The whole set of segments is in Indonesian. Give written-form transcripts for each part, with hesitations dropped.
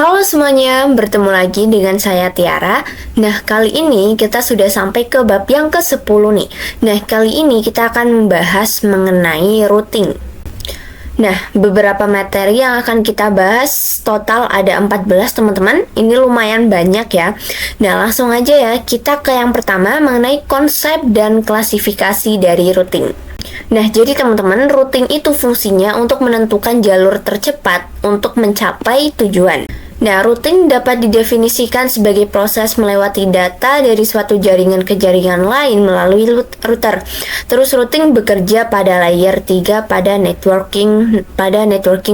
Halo semuanya, bertemu lagi dengan saya Tiara. Nah, kali ini kita sudah sampai ke bab yang ke-10 nih. Nah, kali ini kita akan membahas mengenai routing. Nah, beberapa materi yang akan kita bahas total ada 14 teman-teman. Ini lumayan banyak ya. Nah, langsung aja ya, kita ke yang pertama mengenai konsep dan klasifikasi dari routing. Nah, jadi teman-teman, routing itu fungsinya untuk menentukan jalur tercepat untuk mencapai tujuan. Nah, routing dapat didefinisikan sebagai proses melewati data dari suatu jaringan ke jaringan lain melalui router. Terus routing bekerja pada layer 3 pada networking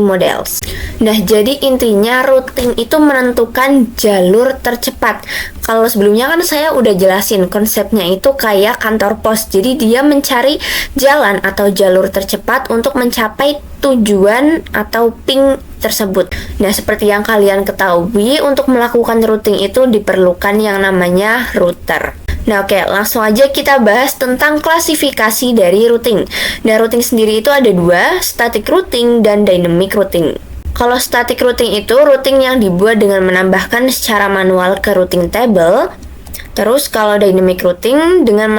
models. Nah, jadi intinya routing itu menentukan jalur tercepat. Kalau sebelumnya kan saya udah jelasin konsepnya itu kayak kantor pos. Jadi dia mencari jalan atau jalur tercepat untuk mencapai tujuan atau ping tersebut. Nah, seperti yang kalian ketahui, untuk melakukan routing itu diperlukan yang namanya router. Nah, oke, langsung aja kita bahas tentang klasifikasi dari routing. Nah, routing sendiri itu ada dua, static routing dan dynamic routing. Kalau static routing itu routing yang dibuat dengan menambahkan secara manual ke routing table. Terus kalau dynamic routing dengan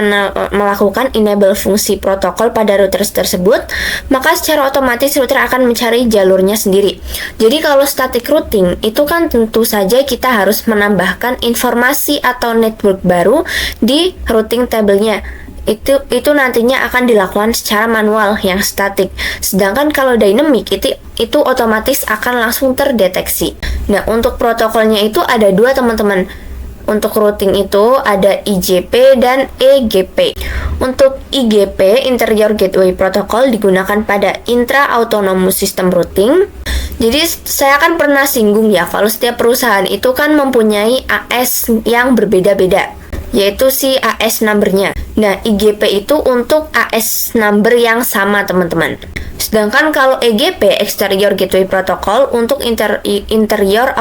melakukan enable fungsi protokol pada router tersebut, maka secara otomatis router akan mencari jalurnya sendiri. Jadi kalau static routing itu kan tentu saja kita harus menambahkan informasi atau network baru di routing table-nya. Itu nantinya akan dilakukan secara manual yang statik. Sedangkan kalau dynamic itu otomatis akan langsung terdeteksi. Nah, untuk protokolnya itu ada dua teman-teman. Untuk routing itu ada IGP dan EGP. Untuk IGP, Interior Gateway Protocol, digunakan pada Intra-Autonomous System Routing. Jadi saya kan pernah singgung ya, kalau setiap perusahaan itu kan mempunyai AS yang berbeda-beda, yaitu si AS number-nya. Nah, IGP itu untuk AS number yang sama teman-teman. Sedangkan kalau EGP, Exterior Gateway Protocol, untuk Interior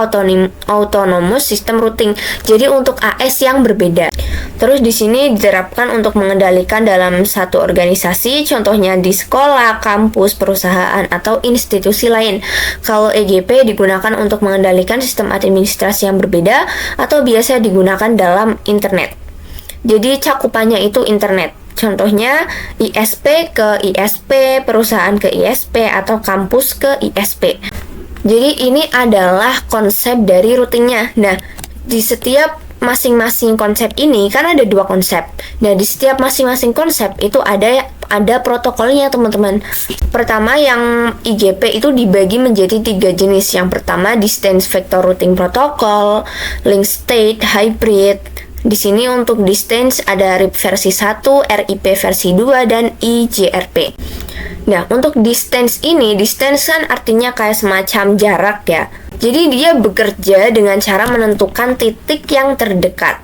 Autonomous System Routing. Jadi untuk AS yang berbeda. Terus di sini diterapkan untuk mengendalikan dalam satu organisasi, contohnya di sekolah, kampus, perusahaan, atau institusi lain. Kalau EGP digunakan untuk mengendalikan sistem administrasi yang berbeda atau biasa digunakan dalam internet. Jadi cakupannya itu internet. Contohnya ISP ke ISP, perusahaan ke ISP, atau kampus ke ISP. Jadi ini adalah konsep dari routingnya. Nah, di setiap masing-masing konsep ini kan ada dua konsep. Nah, di setiap masing-masing konsep itu ada protokolnya teman-teman. Pertama yang IGP itu dibagi menjadi 3 jenis. Yang pertama Distance Vector Routing Protocol, Link State, Hybrid. Di sini untuk distance ada RIP versi 1, RIP versi 2, dan IGRP. Nah, untuk distance kan artinya kayak semacam jarak ya. Jadi dia bekerja dengan cara menentukan titik yang terdekat.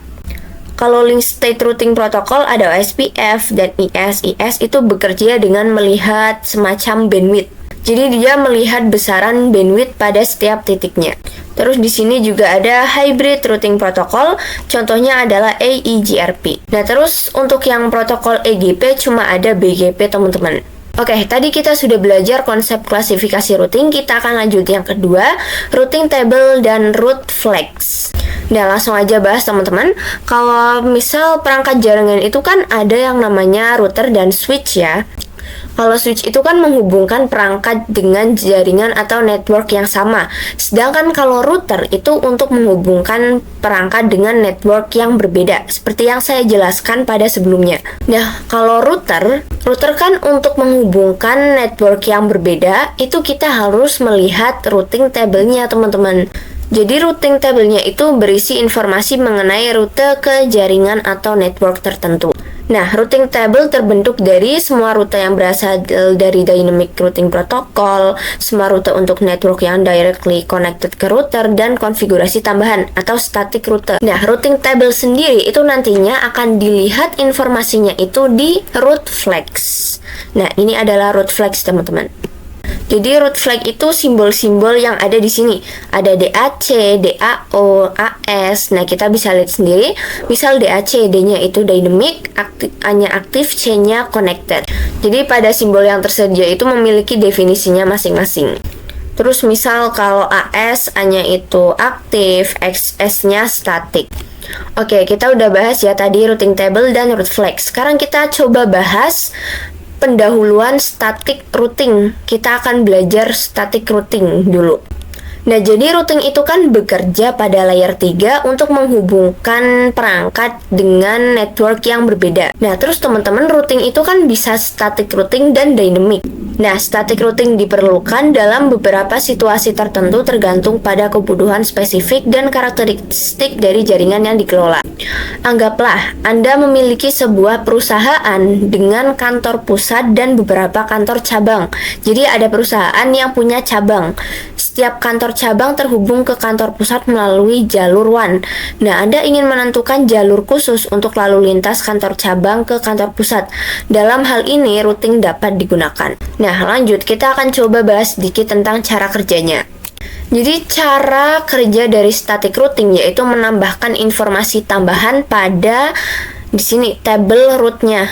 Kalau Link State Routing Protocol ada OSPF dan IS. IS itu bekerja dengan melihat semacam bandwidth. Jadi dia melihat besaran bandwidth pada setiap titiknya. Terus di sini juga ada Hybrid Routing Protocol, contohnya adalah AEGRP. Nah, terus untuk yang protokol EGP cuma ada BGP teman-teman. Oke, tadi kita sudah belajar konsep klasifikasi routing, kita akan lanjut yang kedua, routing table dan route flags. Nah, langsung aja bahas teman-teman. Kalau misal perangkat jaringan itu kan ada yang namanya router dan switch ya. Kalau switch itu kan menghubungkan perangkat dengan jaringan atau network yang sama. Sedangkan kalau router itu untuk menghubungkan perangkat dengan network yang berbeda, seperti yang saya jelaskan pada sebelumnya. Nah, kalau router kan untuk menghubungkan network yang berbeda, itu kita harus melihat routing table-nya teman-teman. Jadi routing table-nya itu berisi informasi mengenai rute ke jaringan atau network tertentu. Nah, routing table terbentuk dari semua rute yang berasal dari Dynamic Routing Protocol, semua rute untuk network yang directly connected ke router, dan konfigurasi tambahan atau static rute. Nah, routing table sendiri itu nantinya akan dilihat informasinya itu di route flags. Nah, ini adalah route flags teman-teman. Jadi route flag itu simbol-simbol yang ada di sini. Ada DAC, DAO, AS. Nah, kita bisa lihat sendiri. Misal DAC, D-nya itu dynamic, A-nya aktif, C-nya connected. Jadi pada simbol yang tersedia itu memiliki definisinya masing-masing. Terus misal kalau AS, A-nya itu aktif, XS-nya statik. Oke, kita udah bahas ya tadi routing table dan route flag. Sekarang kita coba bahas pendahuluan static routing. Kita akan belajar static routing dulu. Nah, jadi routing itu kan bekerja pada layer 3 untuk menghubungkan perangkat dengan network yang berbeda. Nah, terus teman-teman, routing itu kan bisa static routing dan dynamic. Nah, static routing diperlukan dalam beberapa situasi tertentu tergantung pada kebutuhan spesifik dan karakteristik dari jaringan yang dikelola. Anggaplah Anda memiliki sebuah perusahaan dengan kantor pusat dan beberapa kantor cabang. Jadi ada perusahaan yang punya cabang. Setiap kantor cabang terhubung ke kantor pusat melalui jalur WAN. Nah, Anda ingin menentukan jalur khusus untuk lalu lintas kantor cabang ke kantor pusat. Dalam hal ini, routing dapat digunakan. Nah, lanjut, kita akan coba bahas sedikit tentang cara kerjanya. Jadi, cara kerja dari static routing yaitu menambahkan informasi tambahan pada di sini table route-nya.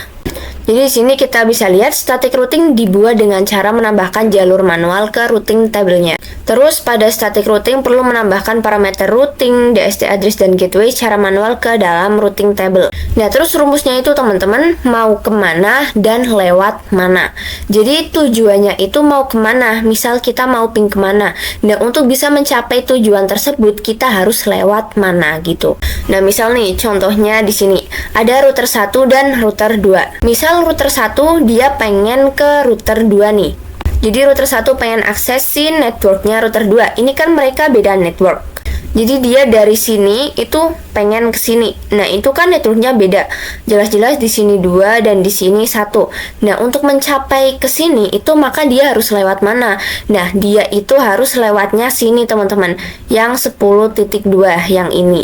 Jadi di sini kita bisa lihat static routing dibuat dengan cara menambahkan jalur manual ke routing table-nya. Terus pada static routing perlu menambahkan parameter routing, DST address dan gateway secara manual ke dalam routing table. Nah, terus rumusnya itu teman-teman mau kemana dan lewat mana. Jadi tujuannya itu mau kemana, misal kita mau ping kemana. Nah, untuk bisa mencapai tujuan tersebut kita harus lewat mana gitu. Nah, misal nih contohnya di sini ada router 1 dan router 2. Misal router 1 dia pengen ke router 2 nih. Jadi router 1 pengen aksesin networknya router 2. Ini kan mereka beda network. Jadi dia dari sini itu pengen ke sini. Nah, itu kan networknya beda. Jelas-jelas di sini 2 dan di sini 1. Nah, untuk mencapai ke sini itu maka dia harus lewat mana? Nah, dia itu harus lewatnya sini, teman-teman. Yang 10.2 yang ini.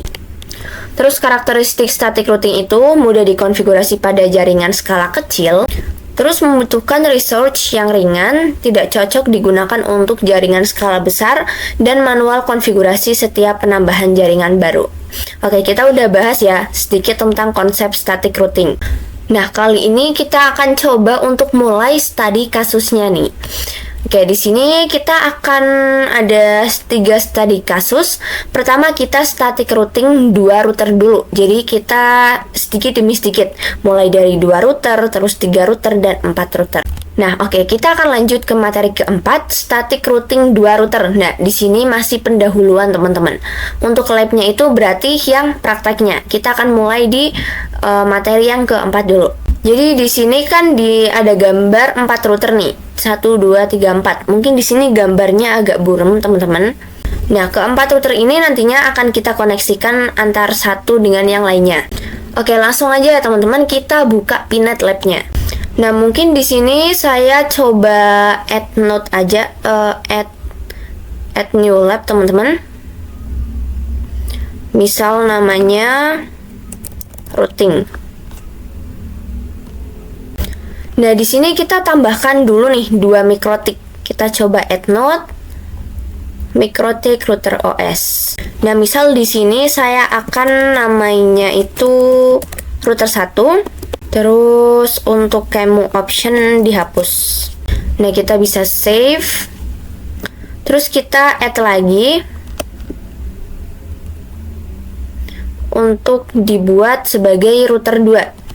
Terus karakteristik static routing itu mudah dikonfigurasi pada jaringan skala kecil. Terus membutuhkan resource yang ringan, tidak cocok digunakan untuk jaringan skala besar, dan manual konfigurasi setiap penambahan jaringan baru. Oke, kita udah bahas ya sedikit tentang konsep static routing. Nah, kali ini kita akan coba untuk mulai study kasusnya nih. Oke, di sini kita akan ada 3 study kasus. Pertama kita static routing 2 router dulu. Jadi kita sedikit demi sedikit, mulai dari 2 router, terus 3 router dan 4 router. Nah, oke, kita akan lanjut ke materi keempat, static routing 2 router. Nah, di sini masih pendahuluan teman-teman. Untuk labnya itu berarti yang prakteknya. Kita akan mulai di materi yang keempat dulu. Jadi di sini kan ada gambar 4 router nih. 1 2 3 4. Mungkin di sini gambarnya agak buram, teman-teman. Nah, keempat router ini nantinya akan kita koneksikan antar satu dengan yang lainnya. Oke, langsung aja ya teman-teman, kita buka Pinet Lab-nya. Nah, mungkin di sini saya coba add node aja, add new lab, teman-teman. Misal namanya routing. Nah, di sini kita tambahkan dulu nih 2 mikrotik. Kita coba add node mikrotik router OS. Nah, misal di sini saya akan namanya itu router 1. Terus untuk kemu option dihapus. Nah, kita bisa save. Terus kita add lagi untuk dibuat sebagai router 2.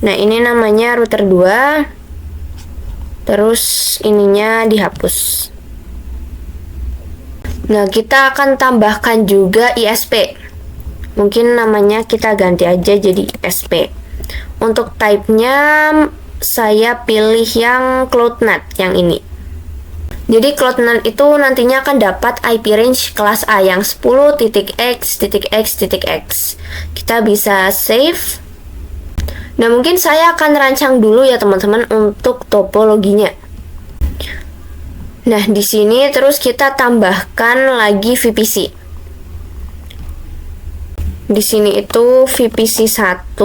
Nah, ini namanya router 2. Terus ininya dihapus. Nah, kita akan tambahkan juga ISP. Mungkin namanya kita ganti aja jadi ISP. Untuk type-nya saya pilih yang CloudNAT yang ini. Jadi CloudNAT itu nantinya akan dapat IP range kelas A yang 10.x.x.x. Kita bisa save. Nah, mungkin saya akan rancang dulu ya teman-teman untuk topologinya. Nah, di sini terus kita tambahkan lagi VPC. Di sini itu VPC 1.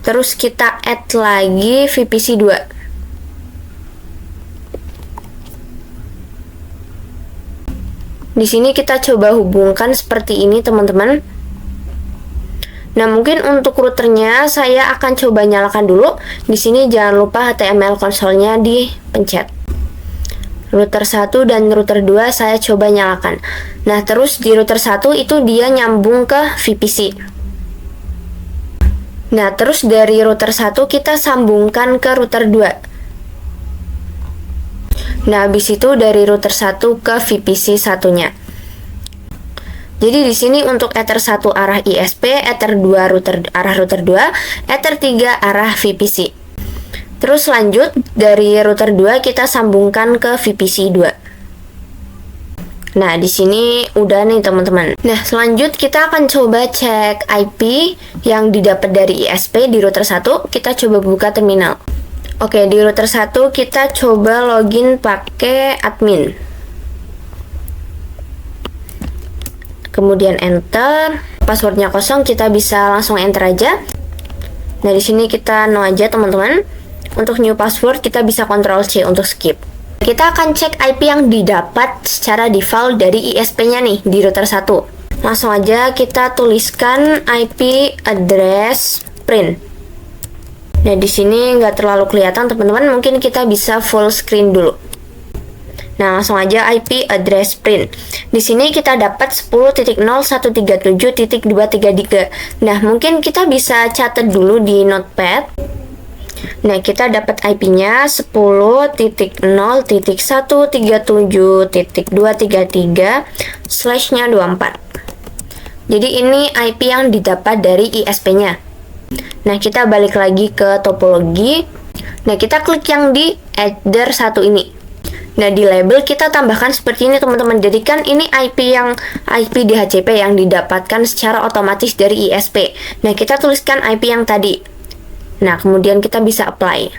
Terus kita add lagi VPC 2. Di sini kita coba hubungkan seperti ini, teman-teman. Nah, mungkin untuk routernya saya akan coba nyalakan dulu. Di sini jangan lupa HTML konsolnya dipencet. Router 1 dan router 2 saya coba nyalakan. Nah, terus di router 1 itu dia nyambung ke VPC. Nah, terus dari router 1 kita sambungkan ke router 2. Nah, habis itu dari router 1 ke VPC satunya. Jadi di sini untuk Ether 1 arah ISP, Ether 2 arah router 2, Ether 3 arah VPC. Terus lanjut dari router 2 kita sambungkan ke VPC 2. Nah, di sini udah nih teman-teman. Nah, selanjut kita akan coba cek IP yang didapat dari ISP di router 1. Kita coba buka terminal. Oke, di router 1 kita coba login pakai admin. Kemudian enter. Passwordnya kosong, kita bisa langsung enter aja. Nah, di sini kita no aja teman-teman. Untuk new password kita bisa Ctrl C untuk skip. Kita akan cek IP yang didapat secara default dari ISP-nya nih di router 1. Langsung aja kita tuliskan IP address print. Nah, di sini nggak terlalu kelihatan teman-teman, mungkin kita bisa full screen dulu. Nah, langsung aja IP address print. Di sini kita dapat 10.0.137.233. Nah, mungkin kita bisa catat dulu di notepad. Nah, kita dapat IP-nya 10.0.137.233 /nya 24. Jadi ini IP yang didapat dari ISP-nya. Nah, kita balik lagi ke topologi. Nah, kita klik yang di Ether 1 ini. Nah, di label kita tambahkan seperti ini teman-teman. Jadi kan ini IP DHCP yang didapatkan secara otomatis dari ISP. Nah, kita tuliskan IP yang tadi. Nah, kemudian kita bisa apply.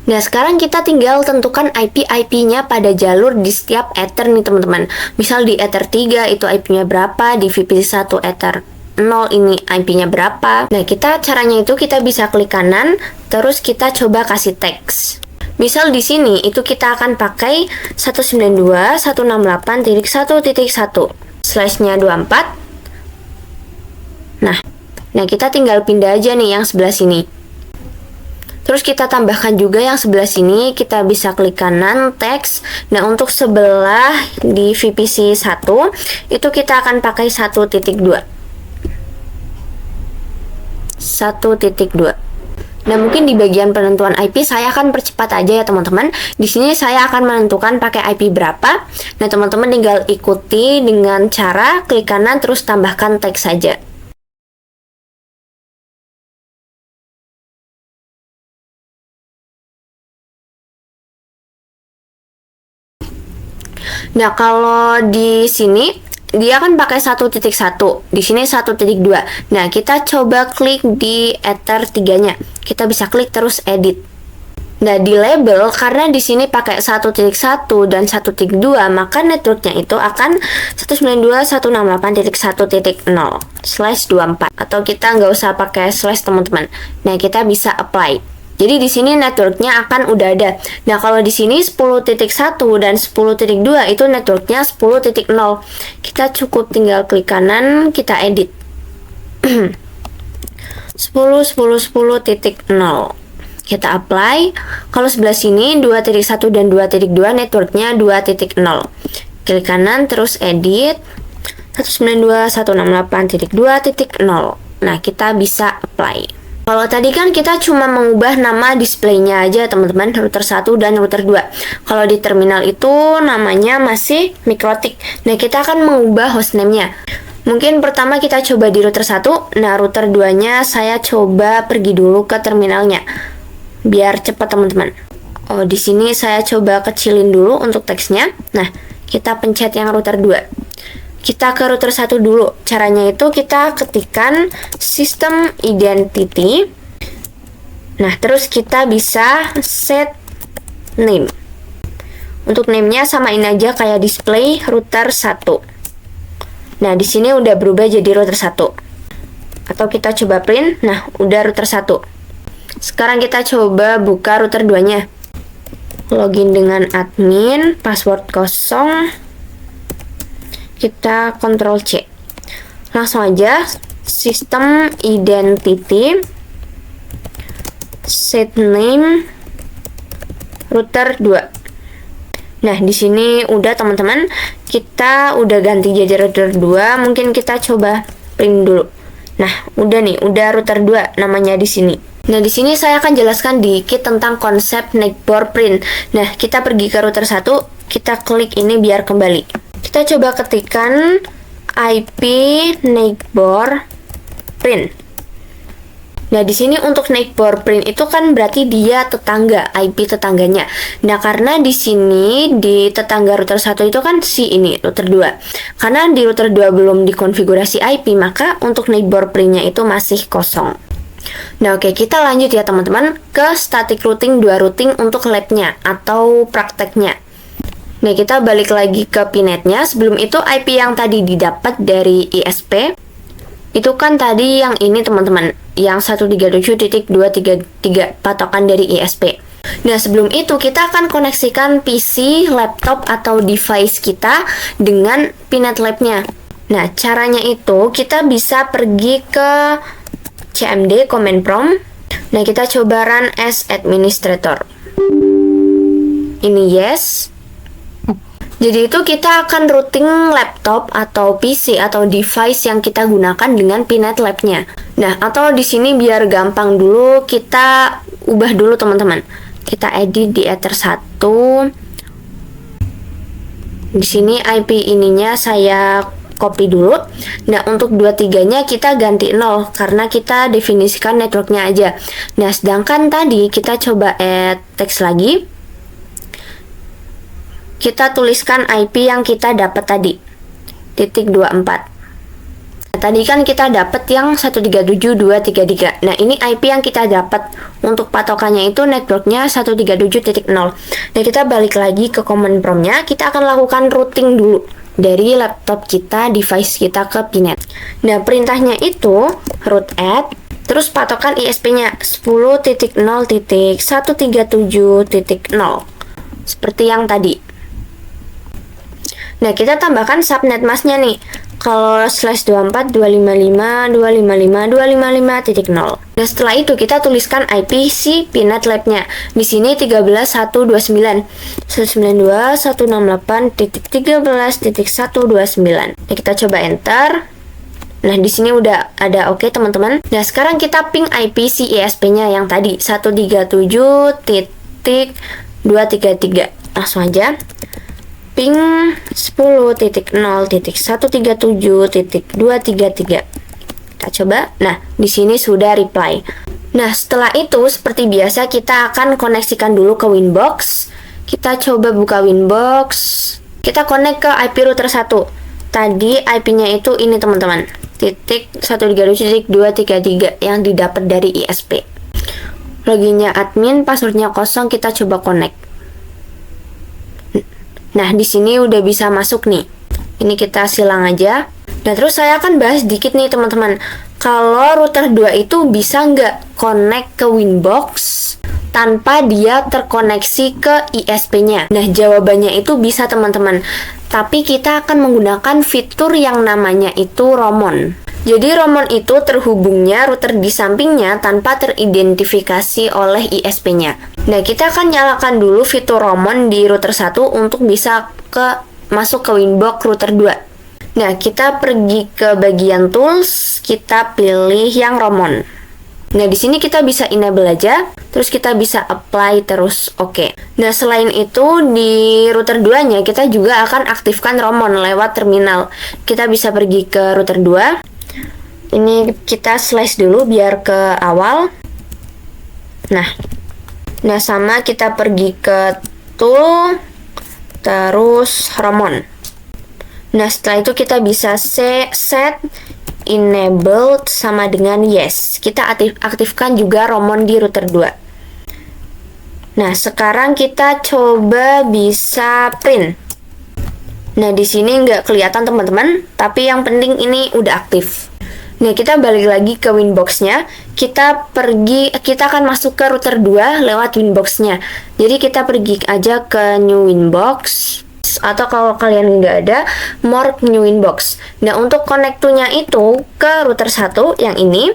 Nah, sekarang kita tinggal tentukan IP-nya pada jalur di setiap Ether nih teman-teman. Misal di Ether 3 itu IP-nya berapa, di VPC 1 Ether 0 ini IP-nya berapa. Nah, caranya itu kita bisa klik kanan, terus kita coba kasih teks. Misal di sini itu kita akan pakai 192.168.1.1 /nya 24. Nah, kita tinggal pindah aja nih yang sebelah sini. Terus kita tambahkan juga yang sebelah sini, kita bisa klik kanan, teks. Nah, untuk sebelah di VPC 1, itu kita akan pakai 1.2. 1.2. Nah, mungkin di bagian penentuan IP saya akan percepat aja ya teman-teman. Di sini saya akan menentukan pakai IP berapa. Nah, teman-teman tinggal ikuti dengan cara klik kanan terus tambahkan teks saja. Nah, kalau di sini dia kan pakai 1.1, di sini 1.2. Nah, kita coba klik di Ether 3-nya. Kita bisa klik terus edit. Nah, di label karena di sini pakai 1.1 dan 1.2, maka networknya itu akan 192.168.1.0/24 atau kita nggak usah pakai slash teman-teman. Nah, kita bisa apply. Jadi di sini networknya akan udah ada. Nah, kalau di sini 10.1 dan 10.2 itu networknya 10.0. Kita cukup tinggal klik kanan, kita edit. 10.10.10.0. Kita apply. Kalau sebelah sini 2.1 dan 2.2 networknya 2.0. Klik kanan terus edit 192.168.2.0. Nah, kita bisa apply. Kalau tadi kan kita cuma mengubah nama displaynya aja teman-teman, router 1 dan router 2. Kalau di terminal itu namanya masih Mikrotik. Nah, kita akan mengubah hostname-nya. Mungkin pertama kita coba di router 1. Nah, router 2-nya saya coba pergi dulu ke terminalnya. Biar cepat teman-teman. Oh, di sini saya coba kecilin dulu untuk teksnya. Nah, kita pencet yang router 2. Kita ke router 1 dulu. Caranya itu kita ketikkan system identity. Nah, terus kita bisa set name. Untuk name-nya samain aja kayak display router 1. Nah, di sini udah berubah jadi router 1. Atau kita coba print. Nah, udah router 1. Sekarang kita coba buka router 2-nya. Login dengan admin, password kosong. Kita Ctrl C. Langsung aja System identity, set name, router 2. Nah, di sini udah teman-teman, kita udah ganti jadi router 2. Mungkin kita coba print dulu. Nah, udah nih, udah router 2 namanya di sini. Nah, di sini saya akan jelaskan dikit tentang konsep neckboard print. Nah, kita pergi ke router 1, kita klik ini biar kembali. Kita coba ketikkan IP neckboard print. Nah, di sini untuk neckboard print itu kan berarti dia tetangga, IP tetangganya. Nah, karena di sini di tetangga router 1 itu kan si ini, router 2. Karena di router 2 belum dikonfigurasi IP, maka untuk neckboard print-nya itu masih kosong. Nah, oke, kita lanjut ya teman-teman ke static routing 2 routing untuk lab-nya atau prakteknya. Nah, kita balik lagi ke pinetnya. Sebelum itu IP yang tadi didapat dari ISP itu kan tadi yang ini teman-teman, yang 137.233 patokan dari ISP. Nah, sebelum itu kita akan koneksikan PC, laptop, atau device kita dengan Pinet Lab-nya. Nah, caranya itu kita bisa pergi ke CMD, Command Prompt. Nah, kita coba run as administrator. Ini yes. Jadi itu kita akan routing laptop atau PC atau device yang kita gunakan dengan Pinet Lab-nya. Nah, atau di sini biar gampang dulu kita ubah dulu teman-teman. Kita edit di Ether 1. Di sini IP ininya saya copy dulu. Nah, untuk 23-nya kita ganti 0 karena kita definisikan networknya aja. Nah, sedangkan tadi kita coba add text lagi. Kita tuliskan IP yang kita dapat tadi, .24. Nah, tadi kan kita dapat yang 137.233. Nah, ini IP yang kita dapat untuk patokannya itu networknya 137.0. Nah, kita balik lagi ke command prompt-nya. Kita akan lakukan routing dulu dari laptop kita, device kita ke Pinet. Nah, perintahnya itu root add, terus patokan ISP-nya 10.0.137.0 seperti yang tadi. Nah, kita tambahkan subnet mask-nya nih. Kalau /24 255 255 255.0. Nah, setelah itu kita tuliskan IP si Pinet Lab-nya. Di sini 13.129 192.168.13.129. Nah, kita coba enter. Nah, di sini udah ada oke, teman-teman. Nah, sekarang kita ping IP si ISP-nya yang tadi 137.233. Langsung aja. Ping 10.0.137.233. Kita coba. Nah, di sini sudah reply. Nah, setelah itu seperti biasa kita akan koneksikan dulu ke Winbox. Kita coba buka Winbox. Kita connect ke IP router 1. Tadi IP-nya itu ini teman-teman. .137.233 yang didapat dari ISP. Loginnya admin, passwordnya kosong, kita coba connect. Nah, di sini udah bisa masuk nih. Ini kita silang aja. Nah, terus saya akan bahas dikit nih teman-teman. Kalau router 2 itu bisa nggak connect ke Winbox tanpa dia terkoneksi ke ISP-nya? Nah, jawabannya itu bisa teman-teman. Tapi kita akan menggunakan fitur yang namanya itu Romon. Jadi Romon itu terhubungnya router di sampingnya tanpa teridentifikasi oleh ISP-nya. Nah, kita akan nyalakan dulu fitur Romon di router 1 untuk bisa masuk ke Winbox router 2. Nah, kita pergi ke bagian tools, kita pilih yang Romon. Nah, di sini kita bisa enable aja, terus kita bisa apply terus oke. Nah, selain itu di router 2-nya kita juga akan aktifkan Romon lewat terminal. Kita bisa pergi ke router 2. Ini kita slash dulu biar ke awal. Nah, sama kita pergi ke tool, terus Romon. Nah, setelah itu kita bisa set enabled sama dengan yes. Kita aktifkan juga Romon di router 2. Nah, sekarang kita coba bisa print. Nah, di sini nggak kelihatan teman-teman, tapi yang penting ini udah aktif. Nah, kita balik lagi ke Winbox-nya. Kita akan masuk ke router 2 lewat Winbox-nya. Jadi kita pergi aja ke new Winbox. atau kalau kalian nggak ada, more new inbox. Nah, untuk connect to-nya itu ke router 1 yang ini,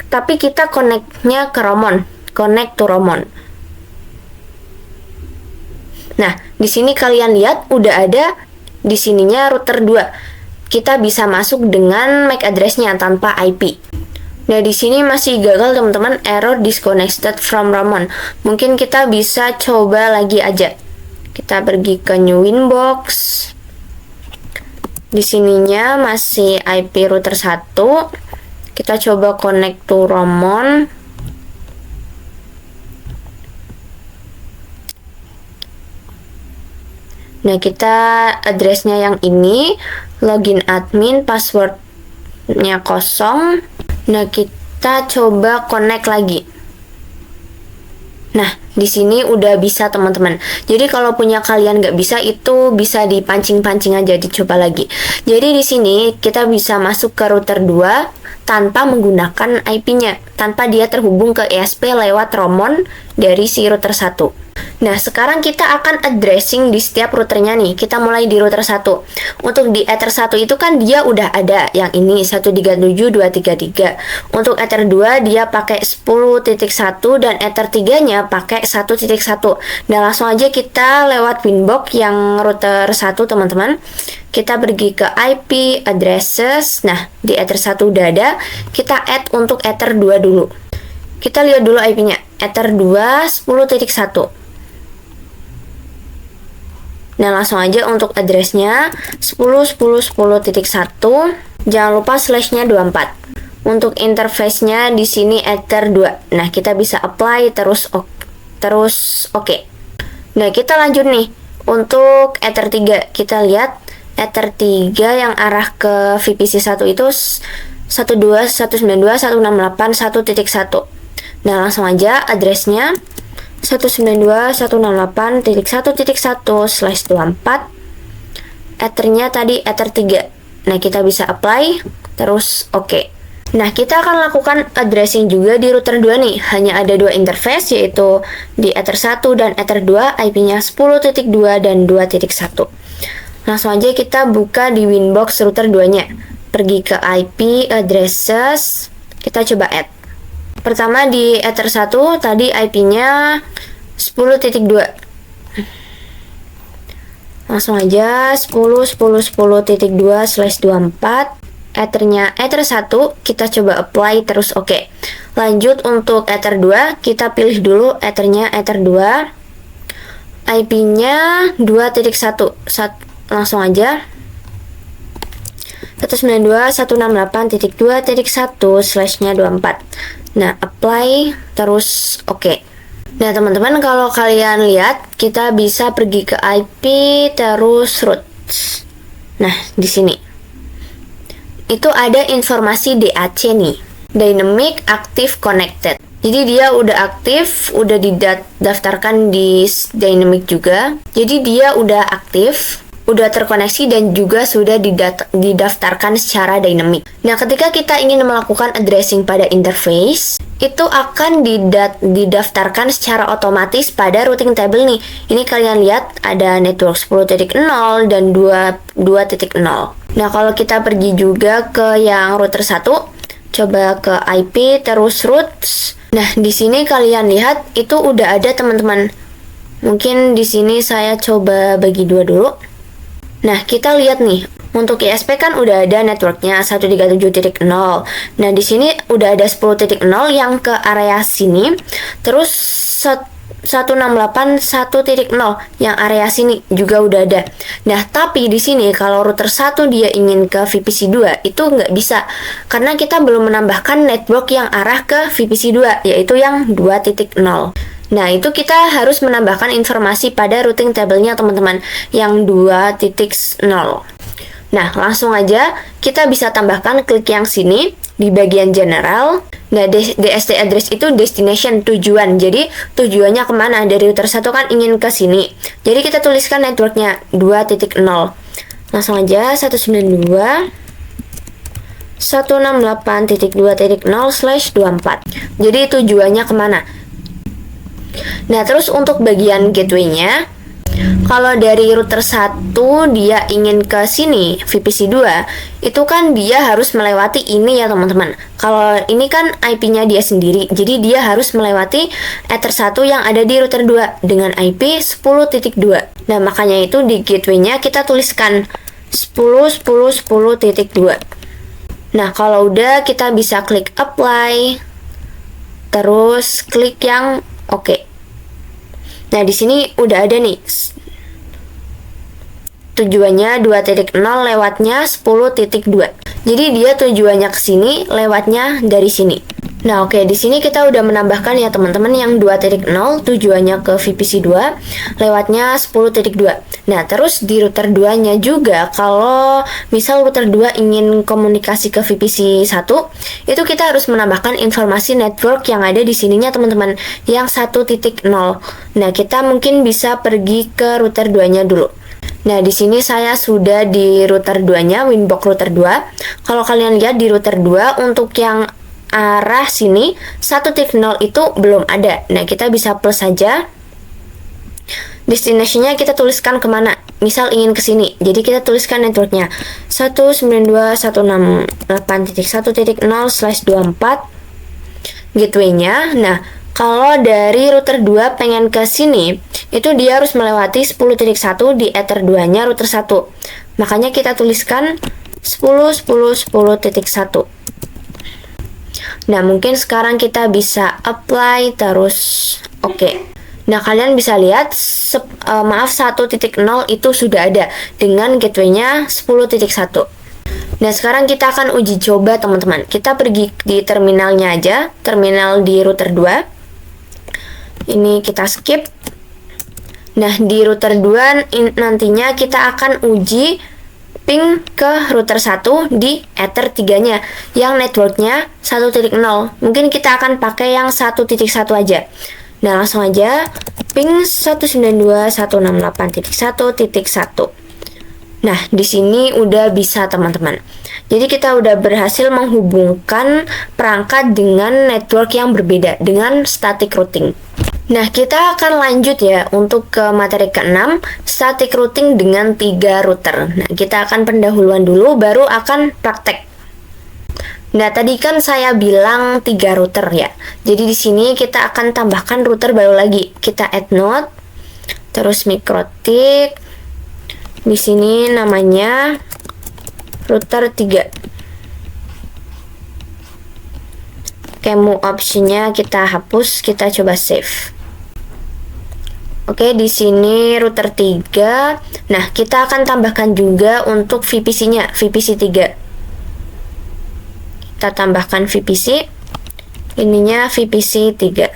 tapi kita connect-nya ke Romon, connect to Romon. Nah, di sini kalian lihat udah ada di sininya router 2. Kita bisa masuk dengan MAC address-nya tanpa IP. Nah, di sini masih gagal teman-teman, error disconnected from Romon. Mungkin kita bisa coba lagi aja. Kita pergi ke new inbox. Di sininya masih IP router 1. Kita coba connect to Romon. Nah, kita address-nya yang ini, login admin, password-nya kosong. Nah, kita coba connect lagi. Nah, di sini udah bisa teman-teman. Jadi kalau punya kalian nggak bisa, itu bisa dipancing-pancing aja, dicoba lagi. Jadi di sini kita bisa masuk ke router 2 tanpa menggunakan IP-nya, tanpa dia terhubung ke ESP lewat Romon dari si router 1. Nah, sekarang kita akan addressing di setiap routernya nih. Kita mulai di router 1. Untuk di Ether 1 itu kan dia udah ada yang ini 137.233. Untuk Ether 2 dia pakai 10.1 dan Ether 3-nya pakai 1.1. Nah, langsung aja kita lewat Winbox yang router 1, teman-teman. Kita pergi ke IP addresses. Nah, di Ether 1 udah ada. Kita add untuk Ether 2 dulu. Kita lihat dulu IP-nya. Ether 2 10.1. Nah, langsung aja untuk address-nya 10.10.10.1. Jangan lupa slash-nya 24. Untuk interface-nya di sini Ether 2. Nah, kita bisa apply terus oke. Nah, kita lanjut nih. Untuk Ether 3, kita lihat Ether 3 yang arah ke VPC 1 itu 192.168.1.1. Nah, langsung aja address-nya 192.168.1.1/24. Ethernya tadi Ether 3. Nah, kita bisa apply terus oke. Nah, kita akan lakukan addressing juga di router 2 nih. Hanya ada dua interface, yaitu di Ether 1 dan Ether 2, IP-nya 10.2 dan 2.1. Langsung aja kita buka di Winbox router 2-nya. Pergi ke IP addresses, kita coba add. Pertama di Ether 1 tadi IP-nya 10.2. Langsung aja 10.10.10.2/24. Ethernya Ether 1, kita coba apply terus oke. Lanjut untuk Ether 2, kita pilih dulu Ethernya Ether 2. IP-nya 2.1. Langsung aja 192.168.2.1/24. Nah, apply terus oke. Nah, teman-teman, kalau kalian lihat, kita bisa pergi ke IP terus root. Nah, di sini itu ada informasi DAC nih, Dynamic Active Connected. Jadi dia udah aktif, udah didaftarkan di Dynamic juga. Jadi dia udah aktif, udah terkoneksi dan juga sudah didaftarkan secara dynamic. Nah, ketika kita ingin melakukan addressing pada interface, itu akan didaftarkan secara otomatis pada routing table nih. Ini kalian lihat ada network 10.0 dan 2.0. Nah, kalau kita pergi juga ke yang router 1, coba ke IP terus routes. Nah, di sini kalian lihat itu udah ada, teman-teman. Mungkin di sini saya coba bagi dua dulu. Nah, kita lihat nih, untuk ISP kan udah ada networknya 137.0. Nah, di sini udah ada 10.0 yang ke area sini, terus 168.1.0 yang area sini juga udah ada. Nah, tapi di sini kalau router 1 dia ingin ke VPC 2 itu nggak bisa, karena kita belum menambahkan network yang arah ke VPC 2, yaitu yang 2.0. Nah, itu kita harus menambahkan informasi pada routing table-nya, teman-teman, yang 2.0. Nah, langsung aja kita bisa tambahkan klik yang sini di bagian general. Nah, DST address itu destination, tujuan. Jadi, tujuannya kemana? Dari router 1 kan ingin ke sini. Jadi, kita tuliskan networknya 2.0. Langsung aja 192.168.2.0/24. Jadi, tujuannya kemana? Nah, terus untuk bagian gateway-nya, Kalau dari router 1 dia ingin ke sini, VPC 2, itu kan dia harus melewati ini ya teman-teman. Kalau ini kan IP-nya dia sendiri, jadi dia harus melewati Ether 1 yang ada di router 2 dengan IP 10.2. Nah, makanya itu di gateway-nya kita tuliskan 10.10.10.2. Nah, kalau udah kita bisa klik apply, terus klik yang oke. Nah, di sini udah ada nih tujuannya 2.0 lewatnya 10.2. Jadi dia tujuannya ke sini, lewatnya dari sini. Nah, oke, di sini kita udah menambahkan ya teman-teman yang 2.0 tujuannya ke VPC 2, lewatnya 10.2. Nah, terus di router 2-nya juga kalau misal router 2 ingin komunikasi ke VPC 1, itu kita harus menambahkan informasi network yang ada di sininya teman-teman, yang 1.0. Nah, kita mungkin bisa pergi ke router 2-nya dulu. Nah, di sini saya sudah di router 2-nya, Winbox router 2. Kalau kalian lihat di router 2 untuk yang arah sini 1.0 itu belum ada. Nah, kita bisa plus saja. Destination-nya kita tuliskan kemana. Misal ingin ke sini, jadi kita tuliskan networknya 192.168.1.0/24 gateway-nya. Nah, kalau dari router 2 pengen ke sini, itu dia harus melewati 10.1 di Ether 2-nya router 1. Makanya kita tuliskan 10.10.10.1. Nah, mungkin sekarang kita bisa apply terus oke. Nah, kalian bisa lihat 1.0 itu sudah ada dengan gateway-nya 10.1. Nah, sekarang kita akan uji coba teman-teman. Kita pergi di terminalnya aja, terminal di router 2. Ini kita skip. Nah, di router 2 nantinya kita akan uji ping ke router 1 di Ether 3-nya yang networknya 1.0. Mungkin kita akan pakai yang 1.1 aja. Nah, langsung aja ping 192.168.1.1. Nah, di sini udah bisa teman-teman. Jadi kita udah berhasil menghubungkan perangkat dengan network yang berbeda dengan static routing. Nah, kita akan lanjut ya untuk ke materi ke-6, static routing dengan 3 router. Nah, kita akan pendahuluan dulu, baru akan praktek. Nah, tadi kan saya bilang 3 router ya. Jadi di sini kita akan tambahkan router baru lagi. Kita add node, terus MikroTik. Di sini namanya router 3. Kemu optionnya kita hapus, kita coba save. Oke, di sini router 3. Nah, kita akan tambahkan juga untuk VPC-nya, VPC 3. Kita tambahkan VPC. Ininya VPC 3.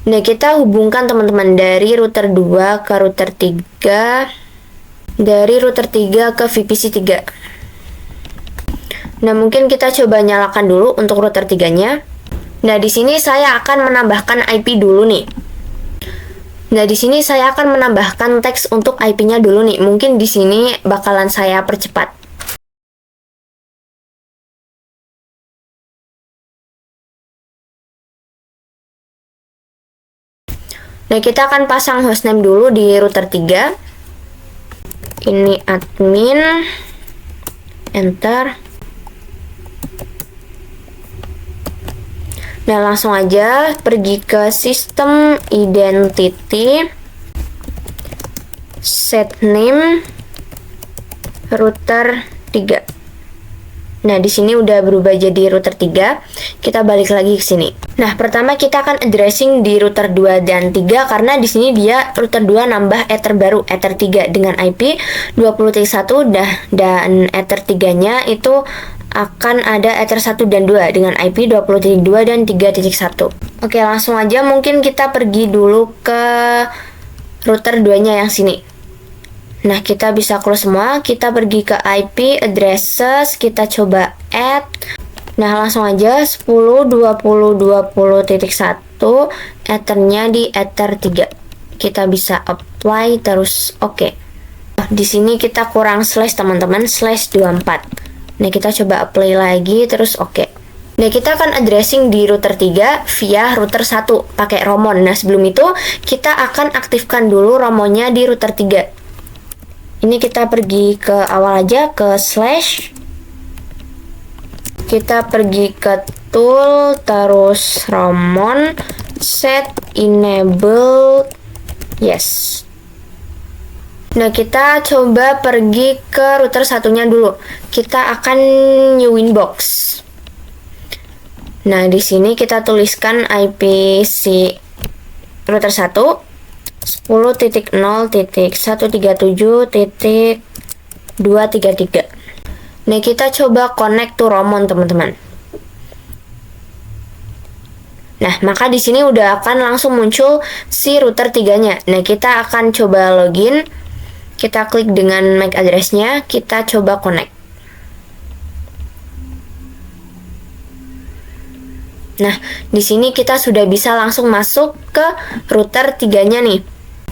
Nah, kita hubungkan teman-teman dari router 2 ke router 3. Dari router 3 ke VPC 3. Nah, mungkin kita coba nyalakan dulu untuk router 3-nya. Nah, di sini saya akan menambahkan IP dulu nih. Nah, di sini saya akan menambahkan teks untuk IP-nya dulu nih. Mungkin di sini bakalan saya percepat. Nah, kita akan pasang hostname dulu di router 3. Ini admin, enter. Nah, langsung aja pergi ke sistem identity, set name, router 3. Nah, di sini udah berubah jadi router 3. Kita balik lagi ke sini. Nah, pertama kita akan addressing di router 2 dan 3 karena di sini dia router 2 nambah Ether baru, Ether 3 dengan IP 20.1 dan Ether 3-nya itu akan ada Ether 1 dan 2 dengan IP 20.2 dan 3.1. Oke, langsung aja mungkin kita pergi dulu ke router 2-nya yang sini. Nah, kita bisa close semua, kita pergi ke IP addresses, kita coba add. Nah, langsung aja 10.20.20.1 Ethernya di Ether 3. Kita bisa apply terus oke. Di sini kita kurang slash teman-teman, slash 24. Nah, kita coba apply lagi terus oke. Nah, kita akan addressing di router 3 via router 1 pakai Romon. Nah, sebelum itu kita akan aktifkan dulu Romonnya di router 3. Ini kita pergi ke awal aja, ke slash. Kita pergi ke tool, terus Romon, set enable, yes. Nah, kita coba pergi ke router satunya dulu. Kita akan new Winbox. Nah, di sini kita tuliskan IP si router 1 10.0.137.233. Nah, kita coba connect to Romon, teman-teman. Nah, maka di sini udah akan langsung muncul si router 3-nya. Nah, kita akan coba login. Kita klik dengan MAC address-nya, kita coba connect. Nah, di sini kita sudah bisa langsung masuk ke router 3-nya nih.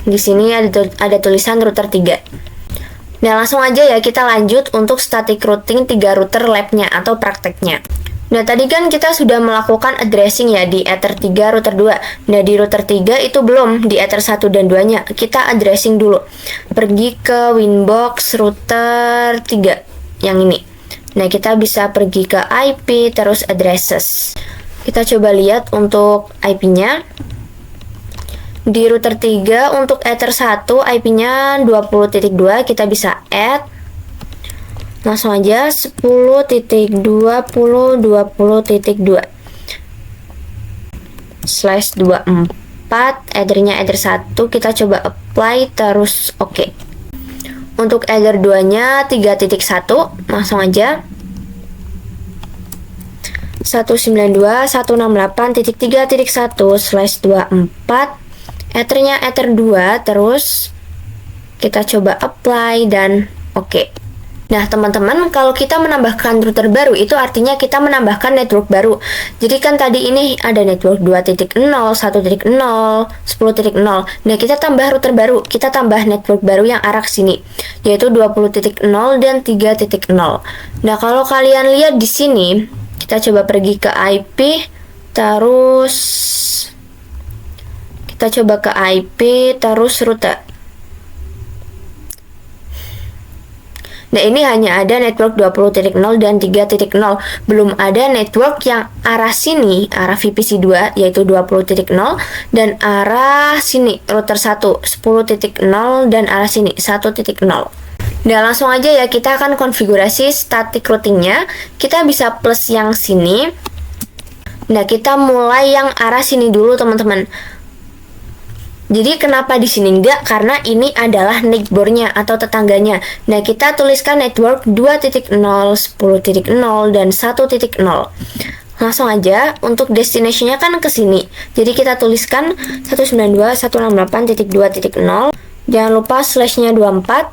Di sini ada tulisan router 3. Nah, langsung aja ya kita lanjut untuk static routing 3 router lab-nya atau prakteknya. Nah, tadi kan kita sudah melakukan addressing ya di Ether 3 router 2. Nah, di router 3 itu belum, di Ether 1 dan 2-nya. Kita addressing dulu. Pergi ke Winbox router 3 yang ini. Nah, kita bisa pergi ke IP terus addresses. Kita coba lihat untuk IP-nya. Di router 3 untuk Ether 1 IP-nya 20.2, kita bisa add. Langsung aja 10.20.20.2 /24, Ethernya Ether 1, kita coba apply terus oke. Untuk Ether 2-nya 3.1, langsung aja 192.168.3.1/24, Ethernya Ether 2, terus kita coba apply dan oke. Nah, teman-teman, kalau kita menambahkan router baru, itu artinya kita menambahkan network baru. Jadi kan tadi ini ada network 2.0, 1.0, 10.0. Nah, kita tambah router baru, kita tambah network baru yang arah sini, yaitu 20.0 dan 3.0. Nah, kalau kalian lihat di sini, kita coba pergi ke IP, terus kita coba ke IP, terus router. Nah, ini hanya ada network 20.0 dan 3.0. Belum ada network yang arah sini, arah VPC 2, yaitu 20.0, dan arah sini, router 1, 10.0, dan arah sini, 1.0. Nah, langsung aja ya, kita akan konfigurasi static routingnya. Kita bisa plus yang sini. Nah, kita mulai yang arah sini dulu, teman-teman. Jadi kenapa di sini enggak? Karena ini adalah neighbor-nya atau tetangganya. Nah, kita tuliskan network 2.0, 10.0, dan 1.0. Langsung aja, untuk destination-nya kan ke sini. Jadi kita tuliskan 192.168.2.0. Jangan lupa slash-nya 24.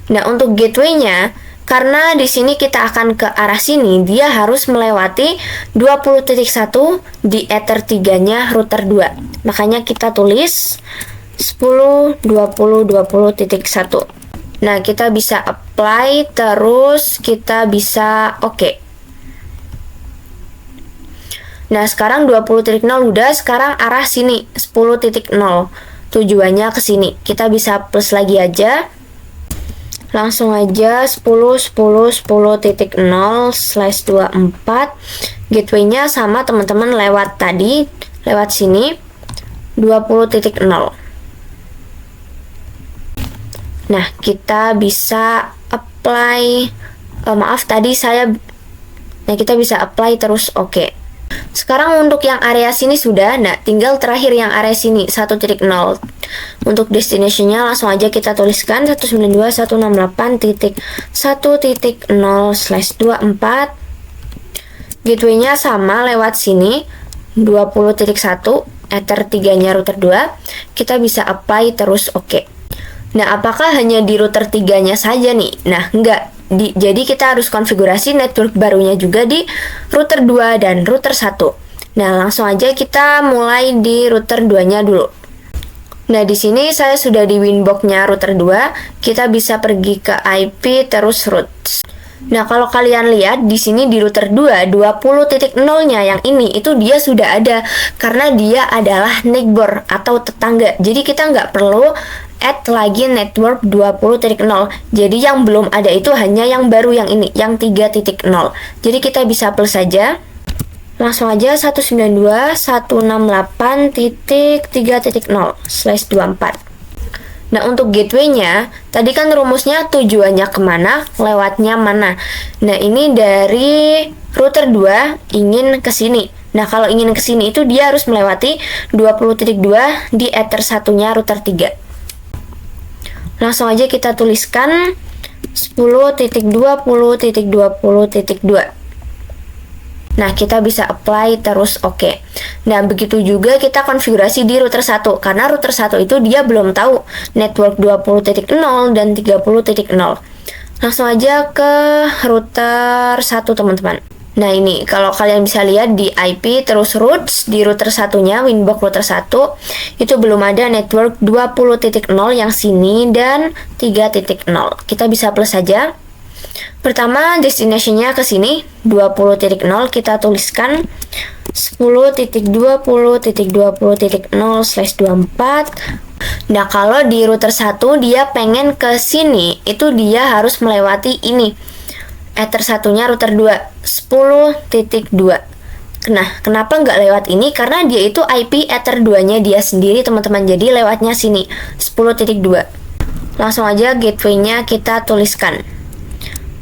Nah, untuk gateway-nya, karena di sini kita akan ke arah sini, dia harus melewati 20.1 di Ether 3-nya router 2. Makanya kita tulis 10.20.20.1. Nah, kita bisa apply, terus kita bisa oke. Nah, sekarang 20.0 udah, sekarang arah sini 10.0. Tujuannya ke sini. Kita bisa plus lagi aja. Langsung aja 10.10.10/24. Gateway-nya sama teman-teman, lewat tadi, lewat sini 20.0. Nah, kita bisa apply. Maaf tadi saya. Nah, kita bisa apply terus oke. Sekarang untuk yang area sini sudah. Nah, tinggal terakhir yang area sini 1.0. Untuk destination-nya langsung aja kita tuliskan 192.168.1.0/24. Gateway-nya sama, lewat sini 20.1 Ether 3-nya router 2. Kita bisa apply terus oke. Nah, apakah hanya di router 3-nya saja nih? Nah, enggak. Jadi kita harus konfigurasi network barunya juga di router 2 dan router 1. Nah, langsung aja kita mulai di router 2-nya dulu. Nah, di sini saya sudah di Winbox-nya router 2. Kita bisa pergi ke IP terus root. Nah, kalau kalian lihat di sini di router 2, 20.0-nya yang ini itu dia sudah ada karena dia adalah neighbor atau tetangga. Jadi kita nggak perlu add lagi network 20.0. Jadi yang belum ada itu hanya yang baru yang ini, yang 3.0. Jadi kita bisa plus saja. Langsung aja 192.168.3.0/24. Nah, untuk gateway-nya, tadi kan rumusnya tujuannya kemana, lewatnya mana. Nah, ini dari router 2 ingin ke sini. Nah, kalau ingin ke sini itu dia harus melewati 20.2 di ether satunya router 3. Langsung aja kita tuliskan 10.20.20.2. Nah, kita bisa apply terus oke. Nah, begitu juga kita konfigurasi di router 1 karena router 1 itu dia belum tahu network 20.0 dan 30.0. Langsung aja ke router 1, teman-teman. Nah, ini kalau kalian bisa lihat di IP terus routes di router satunya, Winbox router 1 itu belum ada network 20.0 yang sini dan 3.0. Kita bisa plus saja. Pertama, destination-nya ke sini 20.0, kita tuliskan 10.20.20.24. Nah, kalau di router 1 dia pengen ke sini, itu dia harus melewati ini. Ether satunya router 2, 10.2. Nah, kenapa nggak lewat ini? Karena dia itu IP Ether 2-nya dia sendiri, teman-teman. Jadi lewatnya sini, 10.2. Langsung aja gateway-nya kita tuliskan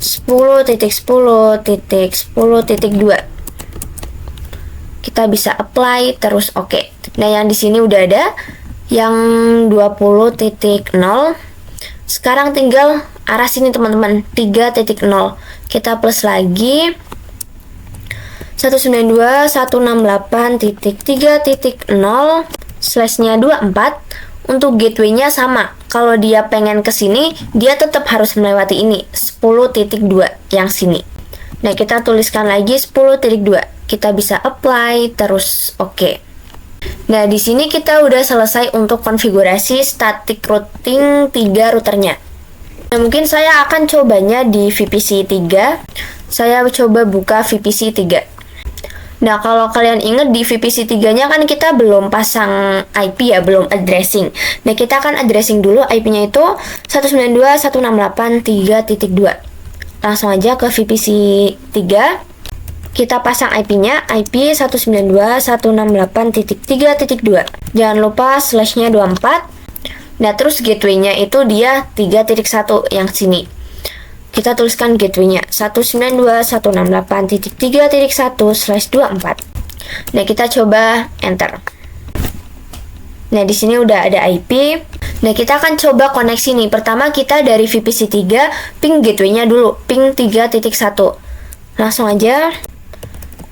10.10.10.2. Kita bisa apply terus oke. Nah, yang di sini udah ada yang 20.0. Sekarang tinggal arah sini, teman-teman, 3.0. Kita plus lagi 192.168.3.0/nya 24. Untuk gateway-nya sama. Kalau dia pengen ke sini, dia tetap harus melewati ini, 10.2 yang sini. Nah, kita tuliskan lagi 10.2. Kita bisa apply terus oke. Nah, di sini kita udah selesai untuk konfigurasi static routing 3 routernya. Nah, mungkin saya akan cobanya di VPC 3. Saya coba buka VPC 3. Nah, kalau kalian ingat di VPC 3-nya kan kita belum pasang IP ya, belum addressing. Nah, kita akan addressing dulu IP-nya itu 192.168.3.2. Langsung aja ke VPC 3. Kita pasang IP-nya, IP 192.168.3.2. Jangan lupa slash-nya 24. Nah, terus gateway-nya itu dia 3.1 yang sini. Kita tuliskan gateway-nya 192.168.3.1/24. Nah, kita coba enter. Nah, di sini udah ada IP. Nah, kita akan coba koneksi nih. Pertama kita dari VPC 3 ping gateway-nya dulu, ping 3.1. Langsung aja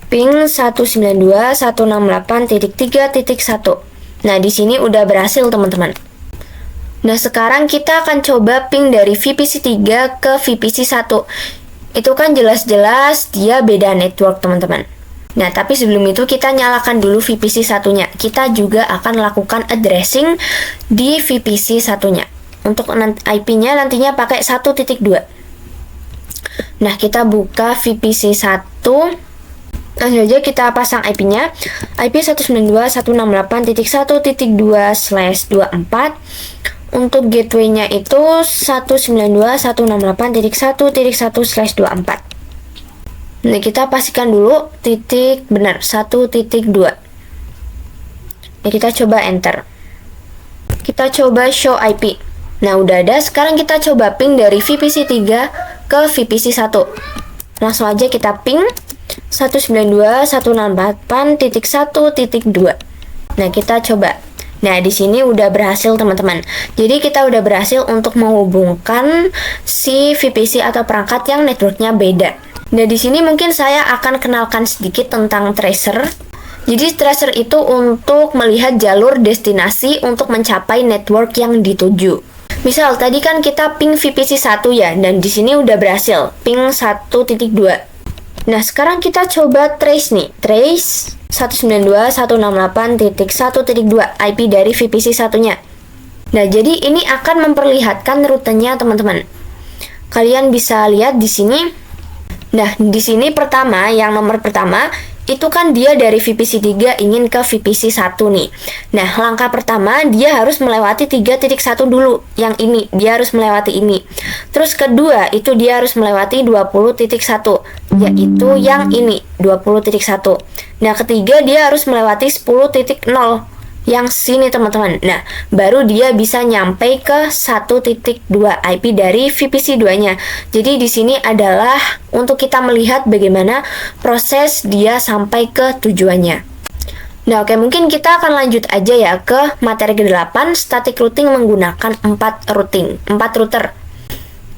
ping 192.168.3.1. Nah, di sini udah berhasil, teman-teman. Nah, sekarang kita akan coba ping dari VPC 3 ke VPC 1. Itu kan jelas-jelas dia beda network, teman-teman. Nah, tapi sebelum itu kita nyalakan dulu VPC 1-nya. Kita juga akan lakukan addressing di VPC 1-nya. Untuk IP-nya nantinya pakai 1.2. Nah, kita buka VPC 1. Langsung aja kita pasang IP-nya. IP 192.168.1.2/24. Untuk gateway-nya itu 192.168.1.1/24. Nah, kita pastikan dulu titik benar 1.2. Nah, kita coba enter. Kita coba show IP. Nah, udah ada. Sekarang kita coba ping dari VPC 3 ke VPC 1. Langsung aja kita ping 192.168.1.2. Nah, kita coba. Nah, di sini udah berhasil, teman-teman. Jadi kita udah berhasil untuk menghubungkan si VPC atau perangkat yang networknya beda. Nah, di sini mungkin saya akan kenalkan sedikit tentang tracer. Jadi tracer itu untuk melihat jalur destinasi untuk mencapai network yang dituju. Misal tadi kan kita ping VPC 1 ya, dan di sini udah berhasil ping 1.2. Nah, sekarang kita coba trace nih. Trace 192.168.1.2 IP dari VPC 1-nya. Nah, jadi ini akan memperlihatkan rutenya, teman-teman. Kalian bisa lihat di sini Nah, di sini pertama, yang nomor pertama, itu kan dia dari VPC 3 ingin ke VPC 1 nih. Nah, langkah pertama dia harus melewati 3.1 dulu. Yang ini, dia harus melewati ini. Terus kedua, itu dia harus melewati 20.1, yaitu yang ini, 20.1. Nah, ketiga dia harus melewati 10.0 yang sini teman-teman. Nah, baru dia bisa nyampe ke 1.2 IP dari VPC 2-nya. Jadi di sini adalah untuk kita melihat bagaimana proses dia sampai ke tujuannya. Nah, oke, mungkin kita akan lanjut aja ya ke materi ke-8, static routing menggunakan 4 router.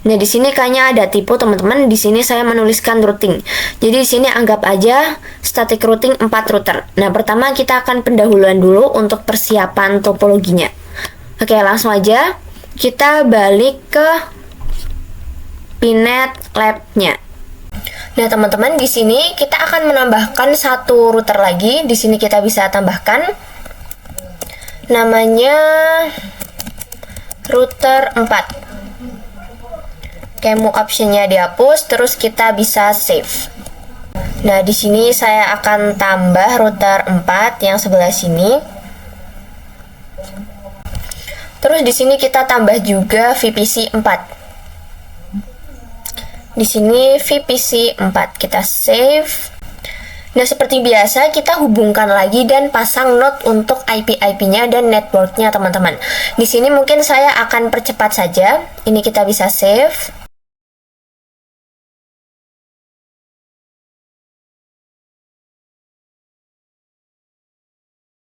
Nah, di sini kayaknya ada tipu teman-teman. Di sini saya menuliskan routing. Jadi di sini anggap aja static routing 4 router. Nah, pertama kita akan pendahuluan dulu untuk persiapan topologinya. Oke, langsung aja kita balik ke Pinet Lab-nya. Nah, teman-teman, di sini kita akan menambahkan satu router lagi. Di sini kita bisa tambahkan namanya router 4. Oke, mau optionnya dihapus, terus kita bisa save. Nah, di sini saya akan tambah router 4 yang sebelah sini. Terus di sini kita tambah juga VPC 4. Di sini VPC 4, kita save. Nah, seperti biasa kita hubungkan lagi dan pasang node untuk IP-IP-nya dan network-nya, teman-teman. Di sini mungkin saya akan percepat saja. Ini kita bisa save.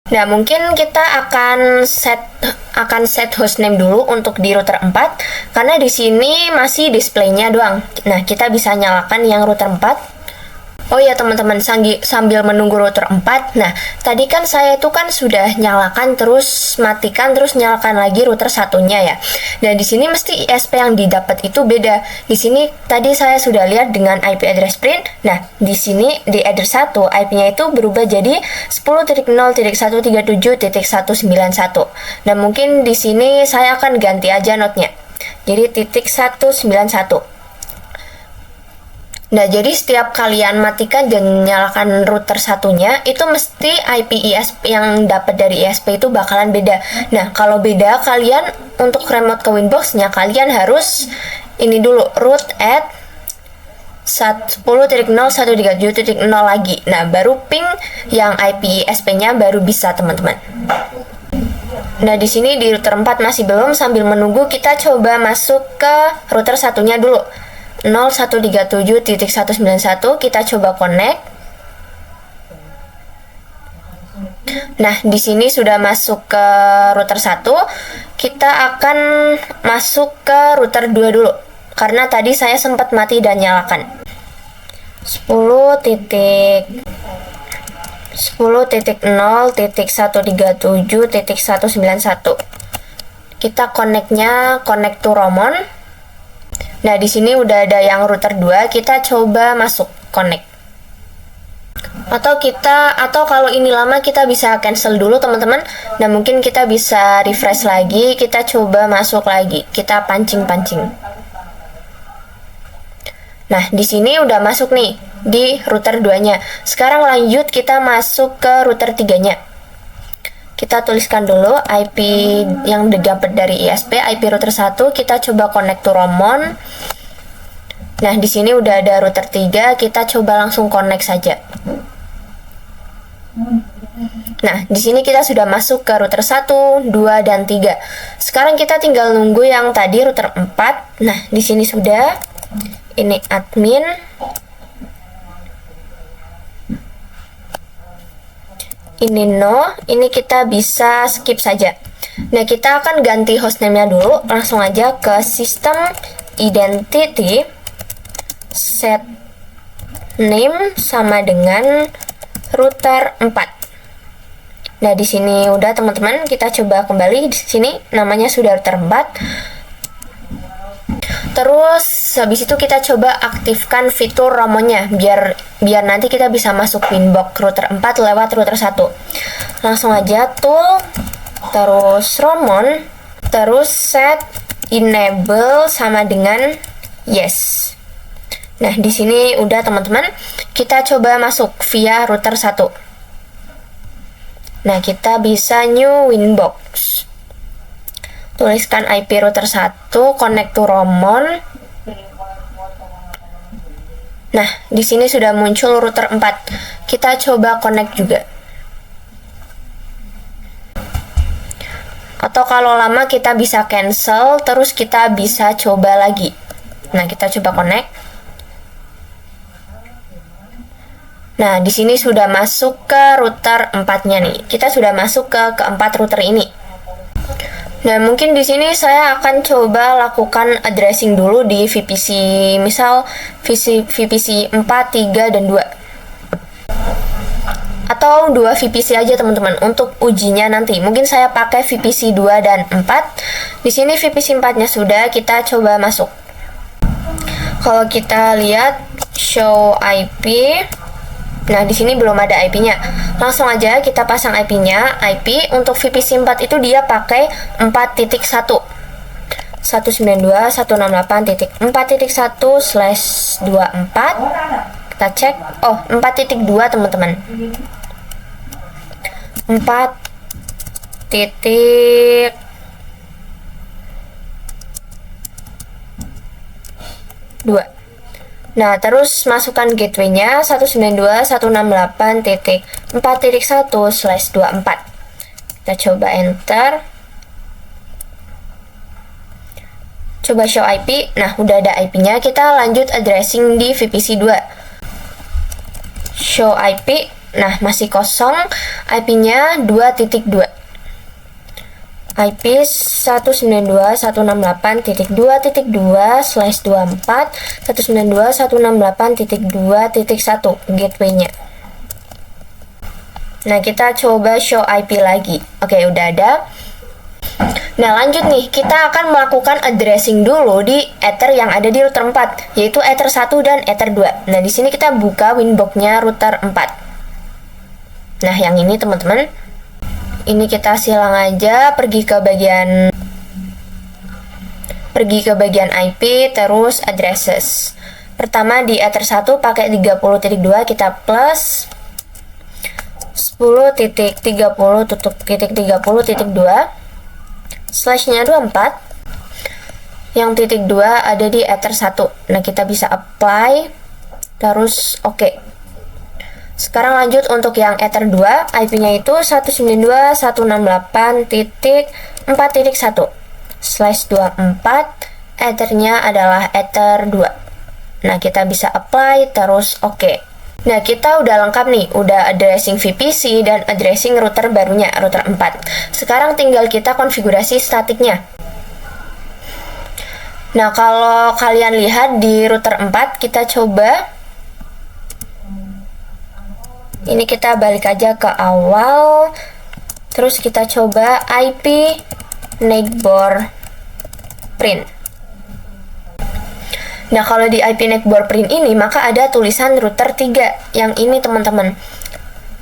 Nah, mungkin kita akan set hostname dulu untuk di router 4 karena di sini masih displaynya doang. Nah, kita bisa nyalakan yang router 4. Oh ya teman-teman, sambil menunggu router 4. Nah, tadi kan saya itu kan sudah nyalakan terus matikan terus nyalakan lagi router satunya ya. Dan di sini mesti ISP yang didapat itu beda. Di sini tadi saya sudah lihat dengan IP address print. Nah, di sini di address 1 IP-nya itu berubah jadi 10.0.137.191. Dan mungkin di sini saya akan ganti aja node-nya. Jadi .191. Nah, jadi setiap kalian matikan dan nyalakan router satunya, itu mesti IP ISP yang dapat dari ISP itu bakalan beda. Nah, kalau beda, kalian untuk remote ke Winbox-nya, kalian harus ini dulu, root at 10.0.137.0 lagi. Nah, baru ping yang IP ISP-nya baru bisa, teman-teman. Nah, di sini di router 4 masih belum, sambil menunggu kita coba masuk ke router satunya dulu. 0137.191 kita coba connect. Nah, di sini sudah masuk ke router 1. Kita akan masuk ke router 2 dulu karena tadi saya sempat mati dan nyalakan. 10.0.137.191. Kita connect-nya connect to Romon. Nah, di sini udah ada yang router 2, kita coba masuk connect. Atau kalau ini lama kita bisa cancel dulu, teman-teman. Nah, mungkin kita bisa refresh lagi, kita coba masuk lagi. Kita pancing-pancing. Nah, di sini udah masuk nih di router 2-nya. Sekarang lanjut kita masuk ke router 3-nya. Kita tuliskan dulu IP yang didapat dari ISP, IP router 1, kita coba connect to Romon. Nah, di sini udah ada router 3, kita coba langsung connect saja. Nah, di sini kita sudah masuk ke router 1, 2, dan 3. Sekarang kita tinggal nunggu yang tadi router 4. Nah, di sini sudah. Ini admin. Ini no, ini kita bisa skip saja. Nah, kita akan ganti hostname-nya dulu. Langsung aja ke system identity, set name sama dengan router 4. Nah, di sini udah teman-teman, kita coba kembali. Di sini namanya sudah router 4. Terus habis itu kita coba aktifkan fitur Romonnya biar nanti kita bisa masuk Winbox router 4 lewat router 1. Langsung aja tool, terus Romon, terus set enable sama dengan yes. Nah, di sini udah teman-teman. Kita coba masuk via router 1. Nah, kita bisa new Winbox. Tuliskan IP router 1, connect to Romon. Nah, di sini sudah muncul router 4. Kita coba connect juga. Atau kalau lama kita bisa cancel, terus kita bisa coba lagi. Nah, kita coba connect. Nah, di sini sudah masuk ke router 4-nya nih. Kita sudah masuk ke keempat router ini. Nah, mungkin di sini saya akan coba lakukan addressing dulu di VPC, misal VPC 4, 3, dan 2. Atau 2 VPC aja teman-teman untuk ujinya nanti. Mungkin saya pakai VPC 2 dan 4. Di sini VPC 4-nya sudah, kita coba masuk. Kalau kita lihat show IP, nah di sini belum ada IP-nya. Langsung aja kita pasang IP-nya. IP untuk VPC 4 itu dia pakai 4.1. 192.168.4.1/24. Kita cek. Oh, 4.2 teman-teman. 4.2. Nah, terus masukkan gateway-nya 192.168.4.1/24. Kita coba enter. Coba show IP. Nah, udah ada IP-nya. Kita lanjut addressing di VPC 2. Show IP. Nah, masih kosong. IP-nya 2.2. IP 192.168.2.2/24 192.168.2.1 gateway-nya. Nah, kita coba show IP lagi. Oke, udah ada. Nah, lanjut nih, kita akan melakukan addressing dulu di Ether yang ada di router 4, yaitu Ether 1 dan Ether 2. Nah, di sini kita buka Winbox-nya router 4. Nah, yang ini teman-teman. Ini kita silang aja pergi ke bagian IP, terus addresses. Pertama di Ether 1 pakai 30.2, kita plus 10.30.30.2 slashnya 24. Yang titik 2 ada di Ether 1. Nah, kita bisa apply, terus oke. Sekarang lanjut untuk yang Ether 2, IP-nya itu 192.168.4.1/24. Ether-nya adalah Ether 2. Nah, kita bisa apply, terus oke. Nah, kita udah lengkap nih, udah addressing VPC dan addressing router barunya, router 4. Sekarang tinggal kita konfigurasi statiknya. Nah, kalau kalian lihat di router 4, kita coba. Ini kita balik aja ke awal. Terus kita coba IP neighbor print. Nah, kalau di IP neighbor print ini, maka ada tulisan router 3. Yang ini teman-teman,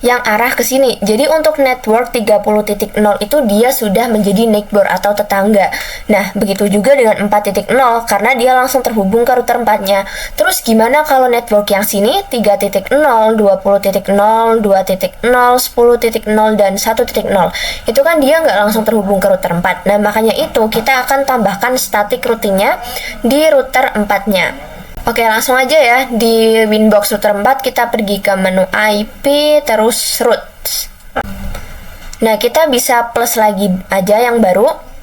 yang arah ke sini. Jadi untuk network 30.0 itu dia sudah menjadi neighbor atau tetangga. Nah, begitu juga dengan 4.0 karena dia langsung terhubung ke router 4-nya. Terus gimana kalau network yang sini 3.0, 20.0, 2.0, 10.0 dan 1.0? Itu kan dia nggak langsung terhubung ke router 4. Nah, makanya itu kita akan tambahkan static routingnya di router 4-nya. Oke, langsung aja ya. Di Winbox router 4 kita pergi ke menu IP, terus root. Nah, kita bisa plus lagi aja yang baru.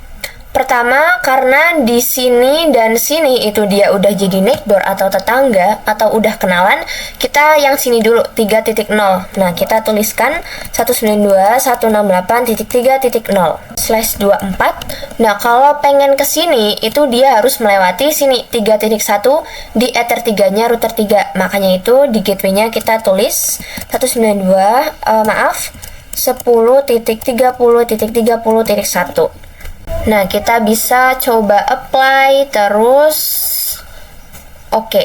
Pertama, karena di sini dan sini itu dia udah jadi neighbor atau tetangga atau udah kenalan, kita yang sini dulu 3.0. Nah, kita tuliskan 192.168.3.0/24. Nah, kalau pengen ke sini itu dia harus melewati sini 3.1 di Ether 3-nya router 3. Makanya itu di gateway-nya kita tulis 10.30.30.1. Nah, kita bisa coba apply, terus oke.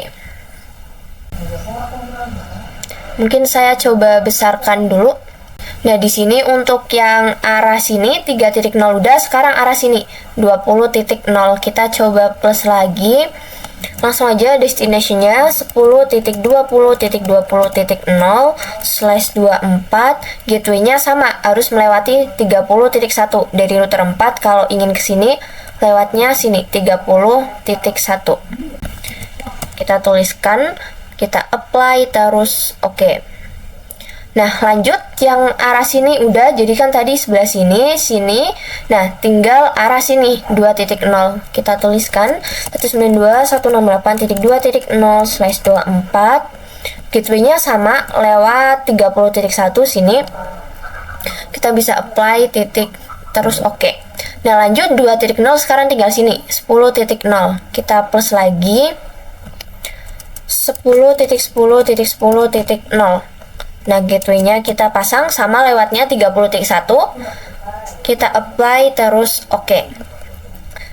Mungkin saya coba besarkan dulu. Nah, di sini untuk yang arah sini 3.0 udah, sekarang arah sini 20.0. Kita coba plus lagi. Langsung aja destination-nya 10.20.20.0/24, gateway-nya sama, harus melewati 30.1 dari router 4. Kalau ingin ke sini lewatnya sini 30.1. Kita tuliskan, kita apply terus oke. Nah, lanjut yang arah sini udah, jadi kan tadi sebelah sini, sini. Nah, tinggal arah sini 2.0. Kita tuliskan 192.168.2.0/24. Gateway-nya sama, lewat 30.1 sini. Kita bisa apply titik terus oke. Nah, lanjut 2.0 sekarang tinggal sini 10.0. Kita plus lagi 10.10.10.0. Nah, gateway-nya kita pasang sama, lewatnya 30.1. Kita apply terus oke.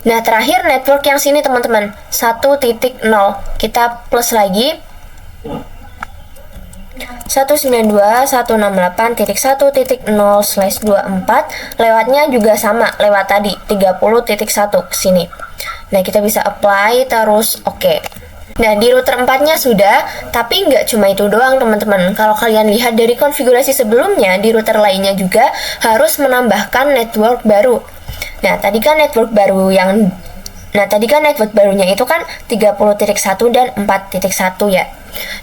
Nah, terakhir network yang sini teman-teman 1.0. Kita plus lagi 192.168.1.0/24. Lewatnya juga sama, lewat tadi 30.1 ke sini. Nah, kita bisa apply terus oke. Nah, di router 4-nya sudah, tapi nggak cuma itu doang teman-teman. Kalau kalian lihat dari konfigurasi sebelumnya, di router lainnya juga harus menambahkan network baru. Nah, tadi kan network barunya itu kan 30.1 dan 4.1 ya.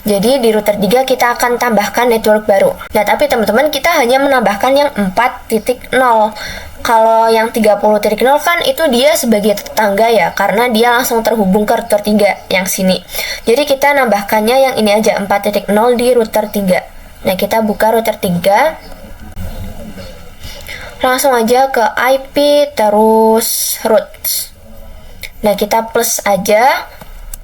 Jadi di router 3 kita akan tambahkan network baru. Nah, tapi teman-teman, kita hanya menambahkan yang 4.0. Kalau yang 30.0 kan itu dia sebagai tetangga ya, karena dia langsung terhubung ke router 3 yang sini. Jadi kita nambahkannya yang ini aja 4.0 di router 3. Nah, kita buka router 3. Langsung aja ke IP terus root. Nah, kita plus aja.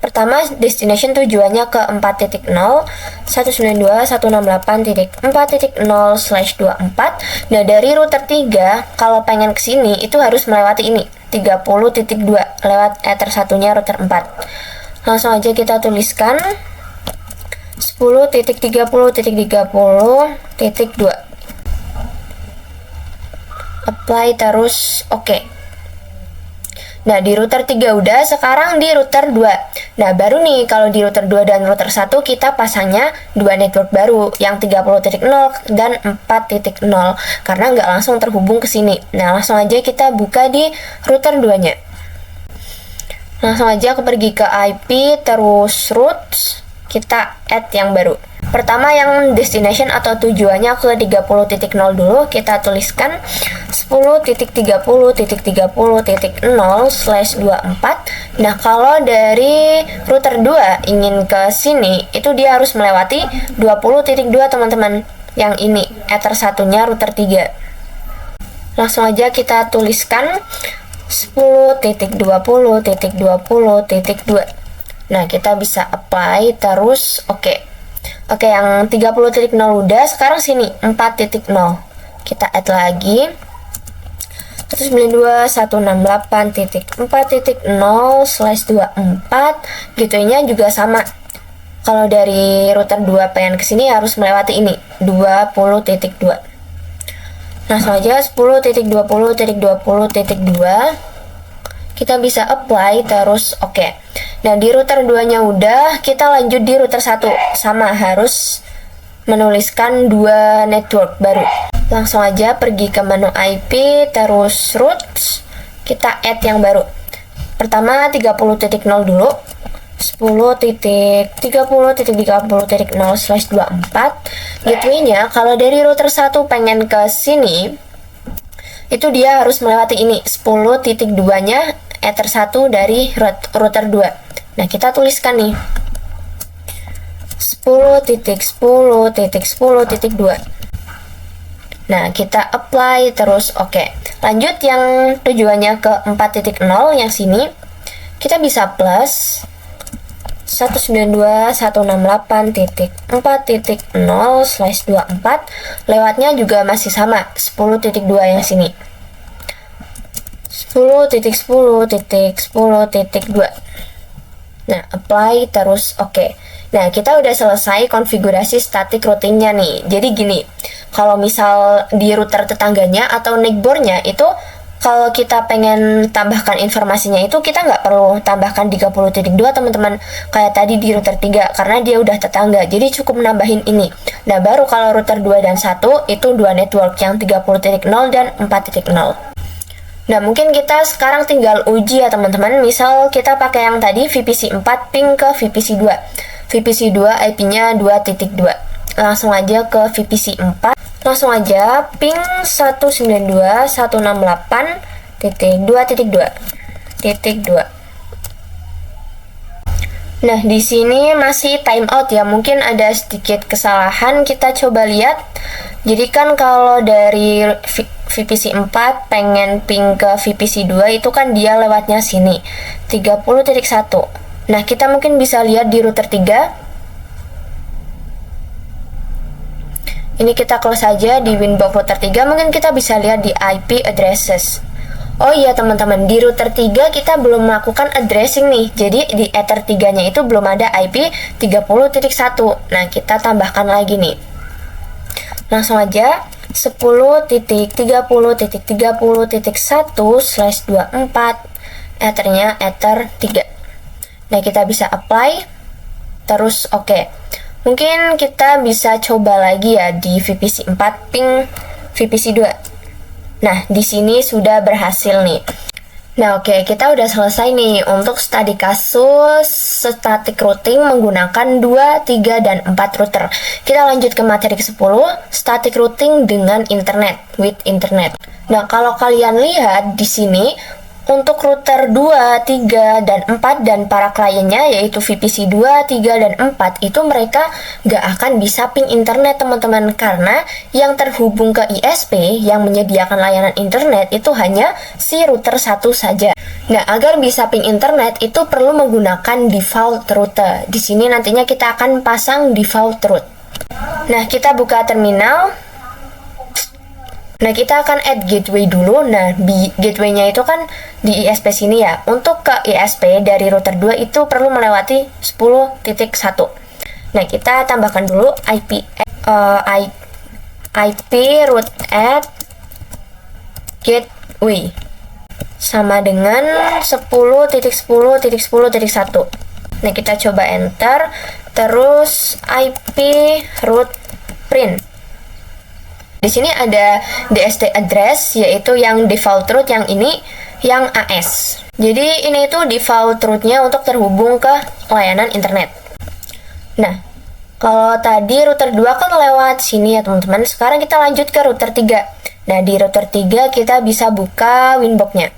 Pertama, destination tujuannya ke 4.0, 192.168.4.0/24. Nah, dari router 3, kalau pengen ke sini, itu harus melewati ini, 30.2, lewat ether satunya router 4. Langsung aja kita tuliskan 10.30.30.2. Apply terus oke. Nah, di router 3 udah, sekarang di router 2. Nah, baru nih kalau di router 2 dan router 1 kita pasangnya 2 network baru, yang 30.0 dan 4.0, karena nggak langsung terhubung ke sini. Nah, langsung aja kita buka di router 2-nya. Langsung aja pergi ke IP terus root, kita add yang baru. Pertama yang destination atau tujuannya ke 30.0 dulu, kita tuliskan 10.30.30.0/24. Nah, kalau dari router 2 ingin ke sini, itu dia harus melewati 20.2 teman-teman. Yang ini, ether satunya router 3. Langsung aja kita tuliskan 10.20.20.2. Nah, kita bisa apply terus oke. Oke, yang 30.0 udah, sekarang sini 4.0. Kita add lagi 192.168.4.0/24. Gateway-nya juga sama. Kalau dari router 2 pengen ke sini harus melewati ini 20.2. Langsung aja 10.20.20.2. Kita bisa apply terus oke. Nah, di router 2-nya udah, kita lanjut di router 1. Sama, harus menuliskan 2 network baru. Langsung aja pergi ke menu IP, terus root, kita add yang baru. Pertama 30.0 dulu, 10.30.30.0/24. Gateway-nya kalau dari router 1 pengen ke sini, itu dia harus melewati ini 10.2-nya ether 1 dari router 2. Nah, kita tuliskan nih 10.10.10.2. Nah, kita apply terus oke. Lanjut yang tujuannya ke 4.0 yang sini, kita bisa plus 192.168.4.0/24. Lewatnya juga masih sama 10.2 yang sini, 10.10.10.2. Nah, apply terus oke. Nah, kita udah selesai konfigurasi static routingnya nih. Jadi gini, kalau misal di router tetangganya atau neighbornya itu kalau kita pengen tambahkan informasinya itu kita nggak perlu tambahkan 30.2 teman-teman kayak tadi di router 3 karena dia udah tetangga, jadi cukup nambahin ini. Nah baru kalau router 2 dan 1 itu dua network yang 30.0 dan 4.0. Nah mungkin kita sekarang tinggal uji ya teman-teman. Misal kita pakai yang tadi VPC 4 ping ke VPC 2, VPC 2 IP-nya 2.2. Langsung aja ke VPC 4, langsung aja ping 192.168.2.2. Nah, di sini masih timeout ya. Mungkin ada sedikit kesalahan. Kita coba lihat. Jadi kan kalau dari VPC 4 pengen ping ke VPC 2 itu kan dia lewatnya sini 30.1. Nah, kita mungkin bisa lihat di router 3. Ini kita close saja di Winbox router 3, mungkin kita bisa lihat di IP addresses. Oh iya teman-teman, di router 3 kita belum melakukan addressing nih. Jadi di Ether 3-nya itu belum ada IP 30.1. Nah, kita tambahkan lagi nih. Langsung aja 10.30.30.1/24 Ethernya Ether 3. Nah, kita bisa apply terus oke. Mungkin kita bisa coba lagi ya di VPC 4 ping VPC 2. Nah, di sini sudah berhasil nih. Nah, oke, kita udah selesai nih untuk studi kasus static routing menggunakan 2, 3, dan 4 router. Kita lanjut ke materi ke-10, static routing dengan internet, with internet. Nah, kalau kalian lihat di sini, untuk router 2, 3, dan 4 dan para kliennya yaitu VPC 2, 3, dan 4 itu mereka nggak akan bisa ping internet teman-teman karena yang terhubung ke ISP yang menyediakan layanan internet itu hanya si router satu saja. Nah, agar bisa ping internet itu perlu menggunakan default route. Di sini nantinya kita akan pasang default route. Nah, kita buka terminal. Nah, kita akan add gateway dulu. Nah, gateway-nya itu kan di ISP sini ya. Untuk ke ISP dari router 2 itu perlu melewati 10.1. Nah, kita tambahkan dulu IP route add gateway sama dengan 10.10.10.1. Nah, kita coba enter. Terus IP route print. Di sini ada DST address, yaitu yang default route, yang ini yang AS. Jadi ini itu default route-nya untuk terhubung ke layanan internet. Nah, kalau tadi router 2 kan lewat sini ya teman-teman. Sekarang kita lanjut ke router 3. Nah, di router 3 kita bisa buka Winbox-nya.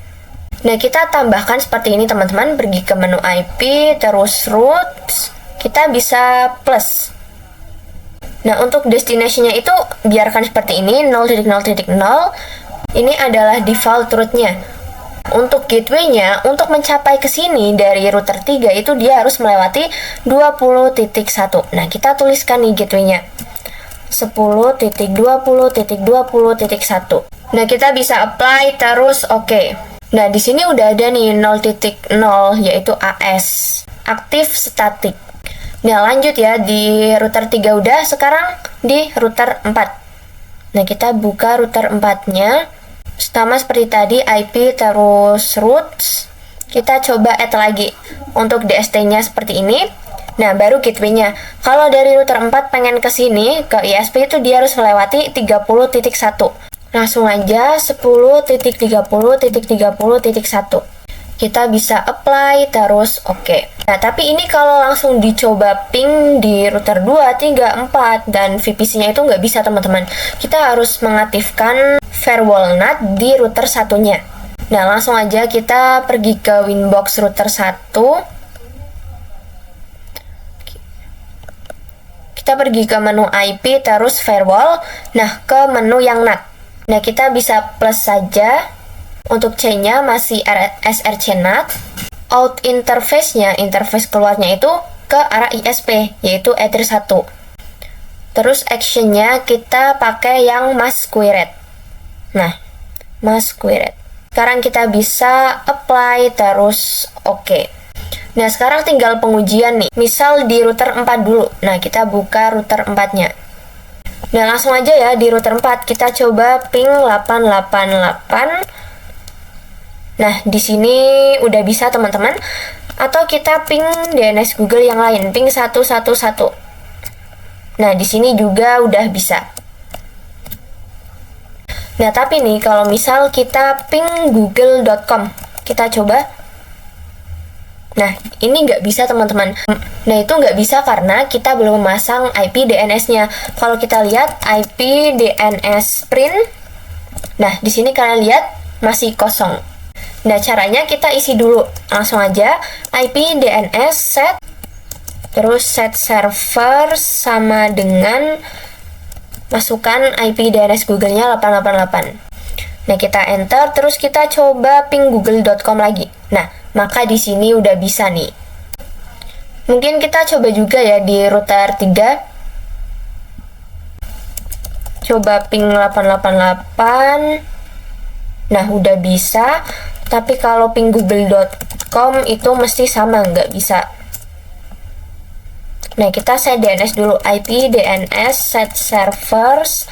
Nah, kita tambahkan seperti ini teman-teman. Pergi ke menu IP, terus routes, kita bisa plus. Nah, untuk destination-nya itu biarkan seperti ini, 0.0.0. Ini adalah default route-nya. Untuk gateway-nya, untuk mencapai ke sini dari router 3 itu dia harus melewati 20.1. Nah, kita tuliskan nih gateway-nya. 10.20.20.1. Nah, kita bisa apply terus oke. Nah, di sini udah ada nih 0.0 yaitu AS, aktif static. Nah, lanjut ya, di router 3 udah, sekarang di router 4. Nah, kita buka router 4-nya. Sama seperti tadi, IP terus routes. Kita coba add lagi. Untuk DST-nya seperti ini. Nah, baru gateway-nya. Kalau dari router 4 pengen ke sini, ke ISP itu dia harus melewati 30.1. Langsung aja 10.30.30.1. Kita bisa apply terus oke. Nah, tapi ini kalau langsung dicoba ping di router 2, 3, 4 dan VPC-nya itu nggak bisa teman-teman. Kita harus mengaktifkan firewall NAT di router satunya. Nah, langsung aja kita pergi ke Winbox router 1. Kita pergi ke menu IP terus firewall. Nah, ke menu yang NAT. Nah, kita bisa plus saja. Untuk C-nya masih SRC NAT. Out interface-nya, interface keluarnya itu ke arah ISP, yaitu Ether 1. Terus action-nya kita pakai yang masquerade. Nah, masquerade. Sekarang kita bisa apply terus oke. Nah, sekarang tinggal pengujian nih. Misal di router 4 dulu. Nah, kita buka router 4-nya. Nah, langsung aja ya di router 4 kita coba ping 888. Nah, di sini udah bisa teman-teman. Atau kita ping DNS Google yang lain, ping 111. Nah, di sini juga udah bisa. Nah, tapi nih kalau misal kita ping google.com, kita coba. Nah, ini nggak bisa teman-teman. Nah, itu nggak bisa karena kita belum memasang IP DNS-nya. Kalau kita lihat IP DNS print, nah di sini kalian lihat masih kosong. Nah, caranya kita isi dulu. Langsung aja IP DNS set, terus set server sama dengan masukkan IP DNS Google-nya 888. Nah, kita enter, terus kita coba ping google.com lagi. Nah, maka di sini udah bisa nih. Mungkin kita coba juga ya di router 3. Coba ping 888. Nah, udah bisa. Tapi kalau ping google.com itu mesti sama, nggak bisa. Nah, kita set DNS dulu. IP DNS set servers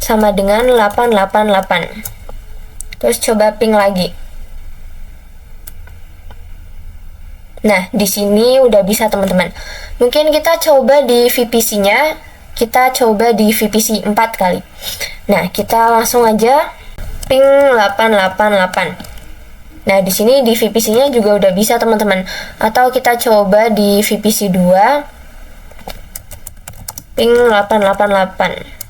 sama dengan 888. Terus coba ping lagi. Nah, di sini udah bisa teman-teman. Mungkin kita coba di VPC-nya. Kita coba di VPC 4 kali. Nah, kita langsung aja ping 888. Nah, di sini di VPC-nya juga udah bisa teman-teman. Atau kita coba di VPC 2 ping 888.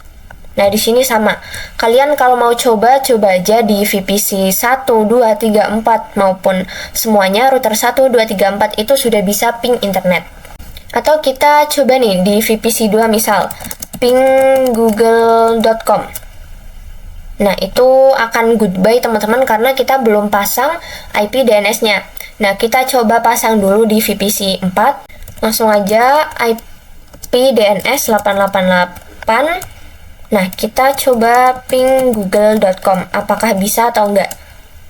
Nah, di sini sama. Kalian kalau mau coba aja di VPC 1, 2, 3, 4 maupun semuanya router 1, 2, 3, 4 itu sudah bisa ping internet. Atau kita coba nih di VPC 2 misal ping google.com. Nah, itu akan goodbye teman-teman karena kita belum pasang IP DNS-nya. Nah, kita coba pasang dulu di VPC 4. Langsung aja IP DNS 888. Nah, kita coba ping google.com. Apakah bisa atau enggak?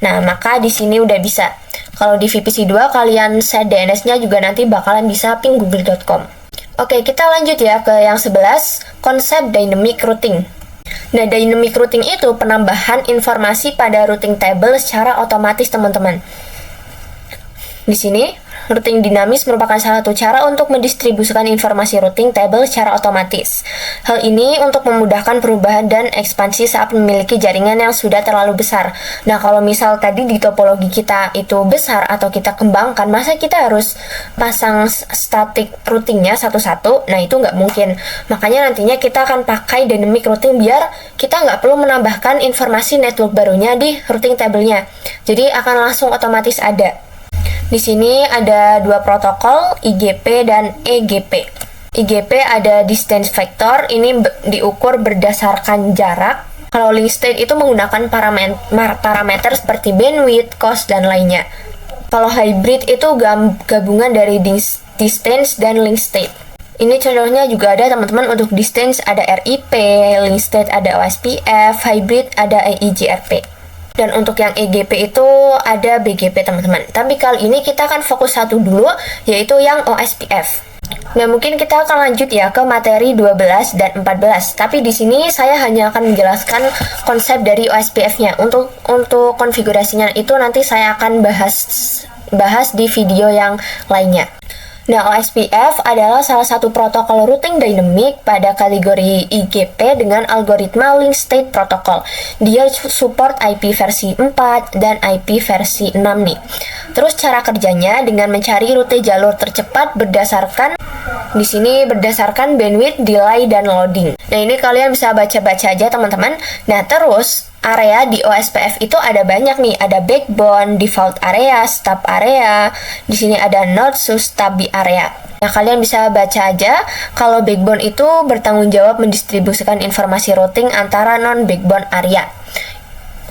Nah, maka di sini udah bisa. Kalau di VPC 2 kalian set DNS-nya juga nanti bakalan bisa ping google.com. Oke, kita lanjut ya ke yang 11, konsep dynamic routing. Nah, dynamic routing itu penambahan informasi pada routing table secara otomatis, teman-teman. Di sini, routing dinamis merupakan salah satu cara untuk mendistribusikan informasi routing table secara otomatis. Hal ini untuk memudahkan perubahan dan ekspansi saat memiliki jaringan yang sudah terlalu besar. Nah, kalau misal tadi di topologi kita itu besar atau kita kembangkan, masa kita harus pasang static routingnya satu-satu? Nah, itu nggak mungkin. Makanya nantinya kita akan pakai dynamic routing biar kita nggak perlu menambahkan informasi network barunya di routing table-nya. Jadi akan langsung otomatis ada. Di sini ada dua protokol, IGP dan EGP. IGP ada distance vector, ini diukur berdasarkan jarak. Kalau link state itu menggunakan parameter seperti bandwidth, cost, dan lainnya. Kalau hybrid itu gabungan dari distance dan link state. Ini contohnya juga ada teman-teman, untuk distance ada RIP, link state ada OSPF, hybrid ada EIGRP. Dan untuk yang EGP itu ada BGP teman-teman. Tapi kali ini kita akan fokus satu dulu, yaitu yang OSPF. Nah, mungkin kita akan lanjut ya ke materi 12 dan 14. Tapi di sini saya hanya akan menjelaskan konsep dari OSPF-nya. Untuk konfigurasinya itu nanti saya akan bahas di video yang lainnya. Nah, OSPF adalah salah satu protokol routing dynamic pada kategori IGP dengan algoritma link state protocol. Dia support IP versi 4 dan IP versi 6 nih. Terus cara kerjanya dengan mencari rute jalur tercepat berdasarkan bandwidth, delay, dan loading. Nah, ini kalian bisa baca-baca aja teman-teman. Nah, terus area di OSPF itu ada banyak nih, ada backbone, default area, stub area. Di sini ada node, stub area. Nah, kalian bisa baca aja. Kalau backbone itu bertanggung jawab mendistribusikan informasi routing antara non-backbone area.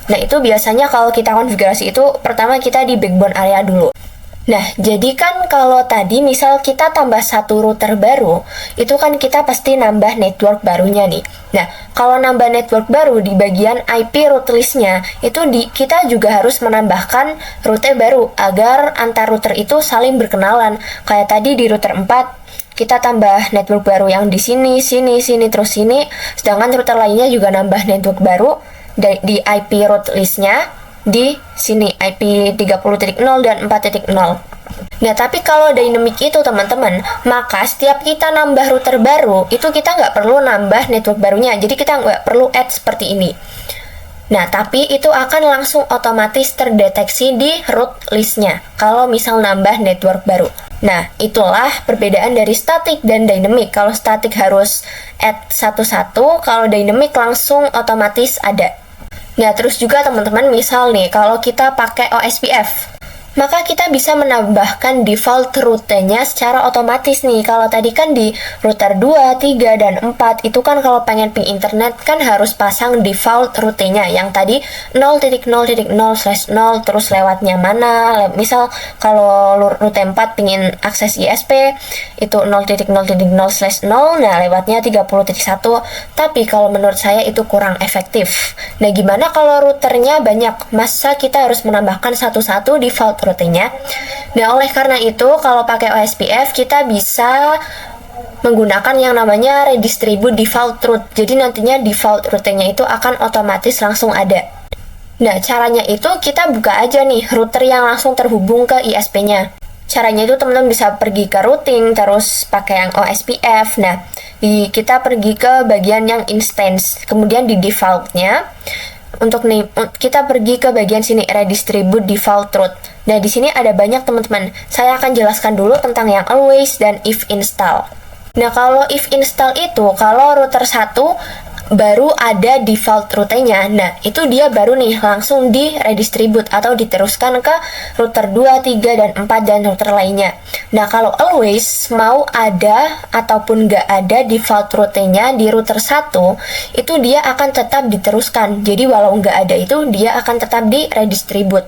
Nah, itu biasanya kalau kita konfigurasi itu pertama kita di backbone area dulu. Nah, jadi kan kalau tadi misal kita tambah satu router baru, itu kan kita pasti nambah network barunya nih. Nah, kalau nambah network baru di bagian IP route list-nya, itu kita juga harus menambahkan rute baru agar antar router itu saling berkenalan. Kayak tadi di router 4, kita tambah network baru yang di sini, terus sini. Sedangkan router lainnya juga nambah network baru di IP route list-nya. di sini IP 30.0 dan 4.0. Nah, tapi kalau dynamic itu teman-teman, maka setiap kita nambah router baru, itu kita nggak perlu nambah network barunya. Jadi kita nggak perlu add seperti ini. Nah, tapi itu akan langsung otomatis terdeteksi di root listnya kalau misal nambah network baru. Nah, itulah perbedaan dari static dan dynamic. Kalau static harus add satu-satu, kalau dynamic langsung otomatis ada. Nah, terus juga teman-teman, misal nih, kalau kita pakai OSPF, maka kita bisa menambahkan default rutenya secara otomatis nih. Kalau tadi kan di router 2, 3, dan 4 itu kan kalau pengen ping internet kan harus pasang default rutenya yang tadi 0.0.0/0 terus lewatnya mana. Misal kalau rute 4 pingin akses ISP itu 0.0.0/0, nah lewatnya 30.1. Tapi kalau menurut saya itu kurang efektif. Nah, gimana kalau routernya banyak? Masa kita harus menambahkan satu-satu default rutenya? Nah, oleh karena itu kalau pakai OSPF kita bisa menggunakan yang namanya redistribute default route. Jadi nantinya default rutenya itu akan otomatis langsung ada. Nah, caranya itu kita buka aja nih router yang langsung terhubung ke ISP-nya. Caranya itu teman-teman bisa pergi ke routing, terus pakai yang OSPF. Nah, kita pergi ke bagian yang instance, kemudian di default-nya, untuk nih kita pergi ke bagian sini redistribute default route. Nah, di sini ada banyak teman-teman. Saya akan jelaskan dulu tentang yang always dan if install. Nah, kalau if install itu kalau router 1 baru ada default rutenya. Nah, itu dia baru nih langsung di redistribute atau diteruskan ke router 2, 3, dan 4 dan router lainnya. Nah, kalau always mau ada ataupun nggak ada default rutenya di router 1, itu dia akan tetap diteruskan. Jadi walau nggak ada itu dia akan tetap di redistribute.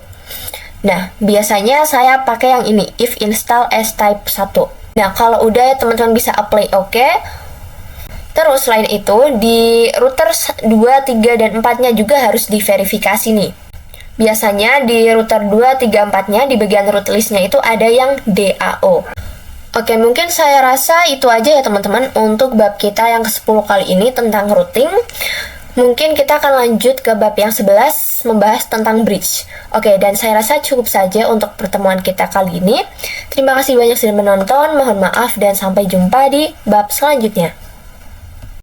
Nah, biasanya saya pakai yang ini, if install as type 1. Nah, kalau udah teman-teman bisa apply oke. Terus selain itu, di router 2, 3, dan 4-nya juga harus diverifikasi nih. Biasanya di router 2, 3, 4-nya di bagian root list-nya itu ada yang DAO. Oke, mungkin saya rasa itu aja ya teman-teman untuk bab kita yang ke-10 kali ini tentang routing. Mungkin kita akan lanjut ke bab yang 11 membahas tentang bridge. Oke, dan saya rasa cukup saja untuk pertemuan kita kali ini. Terima kasih banyak sudah menonton, mohon maaf dan sampai jumpa di bab selanjutnya.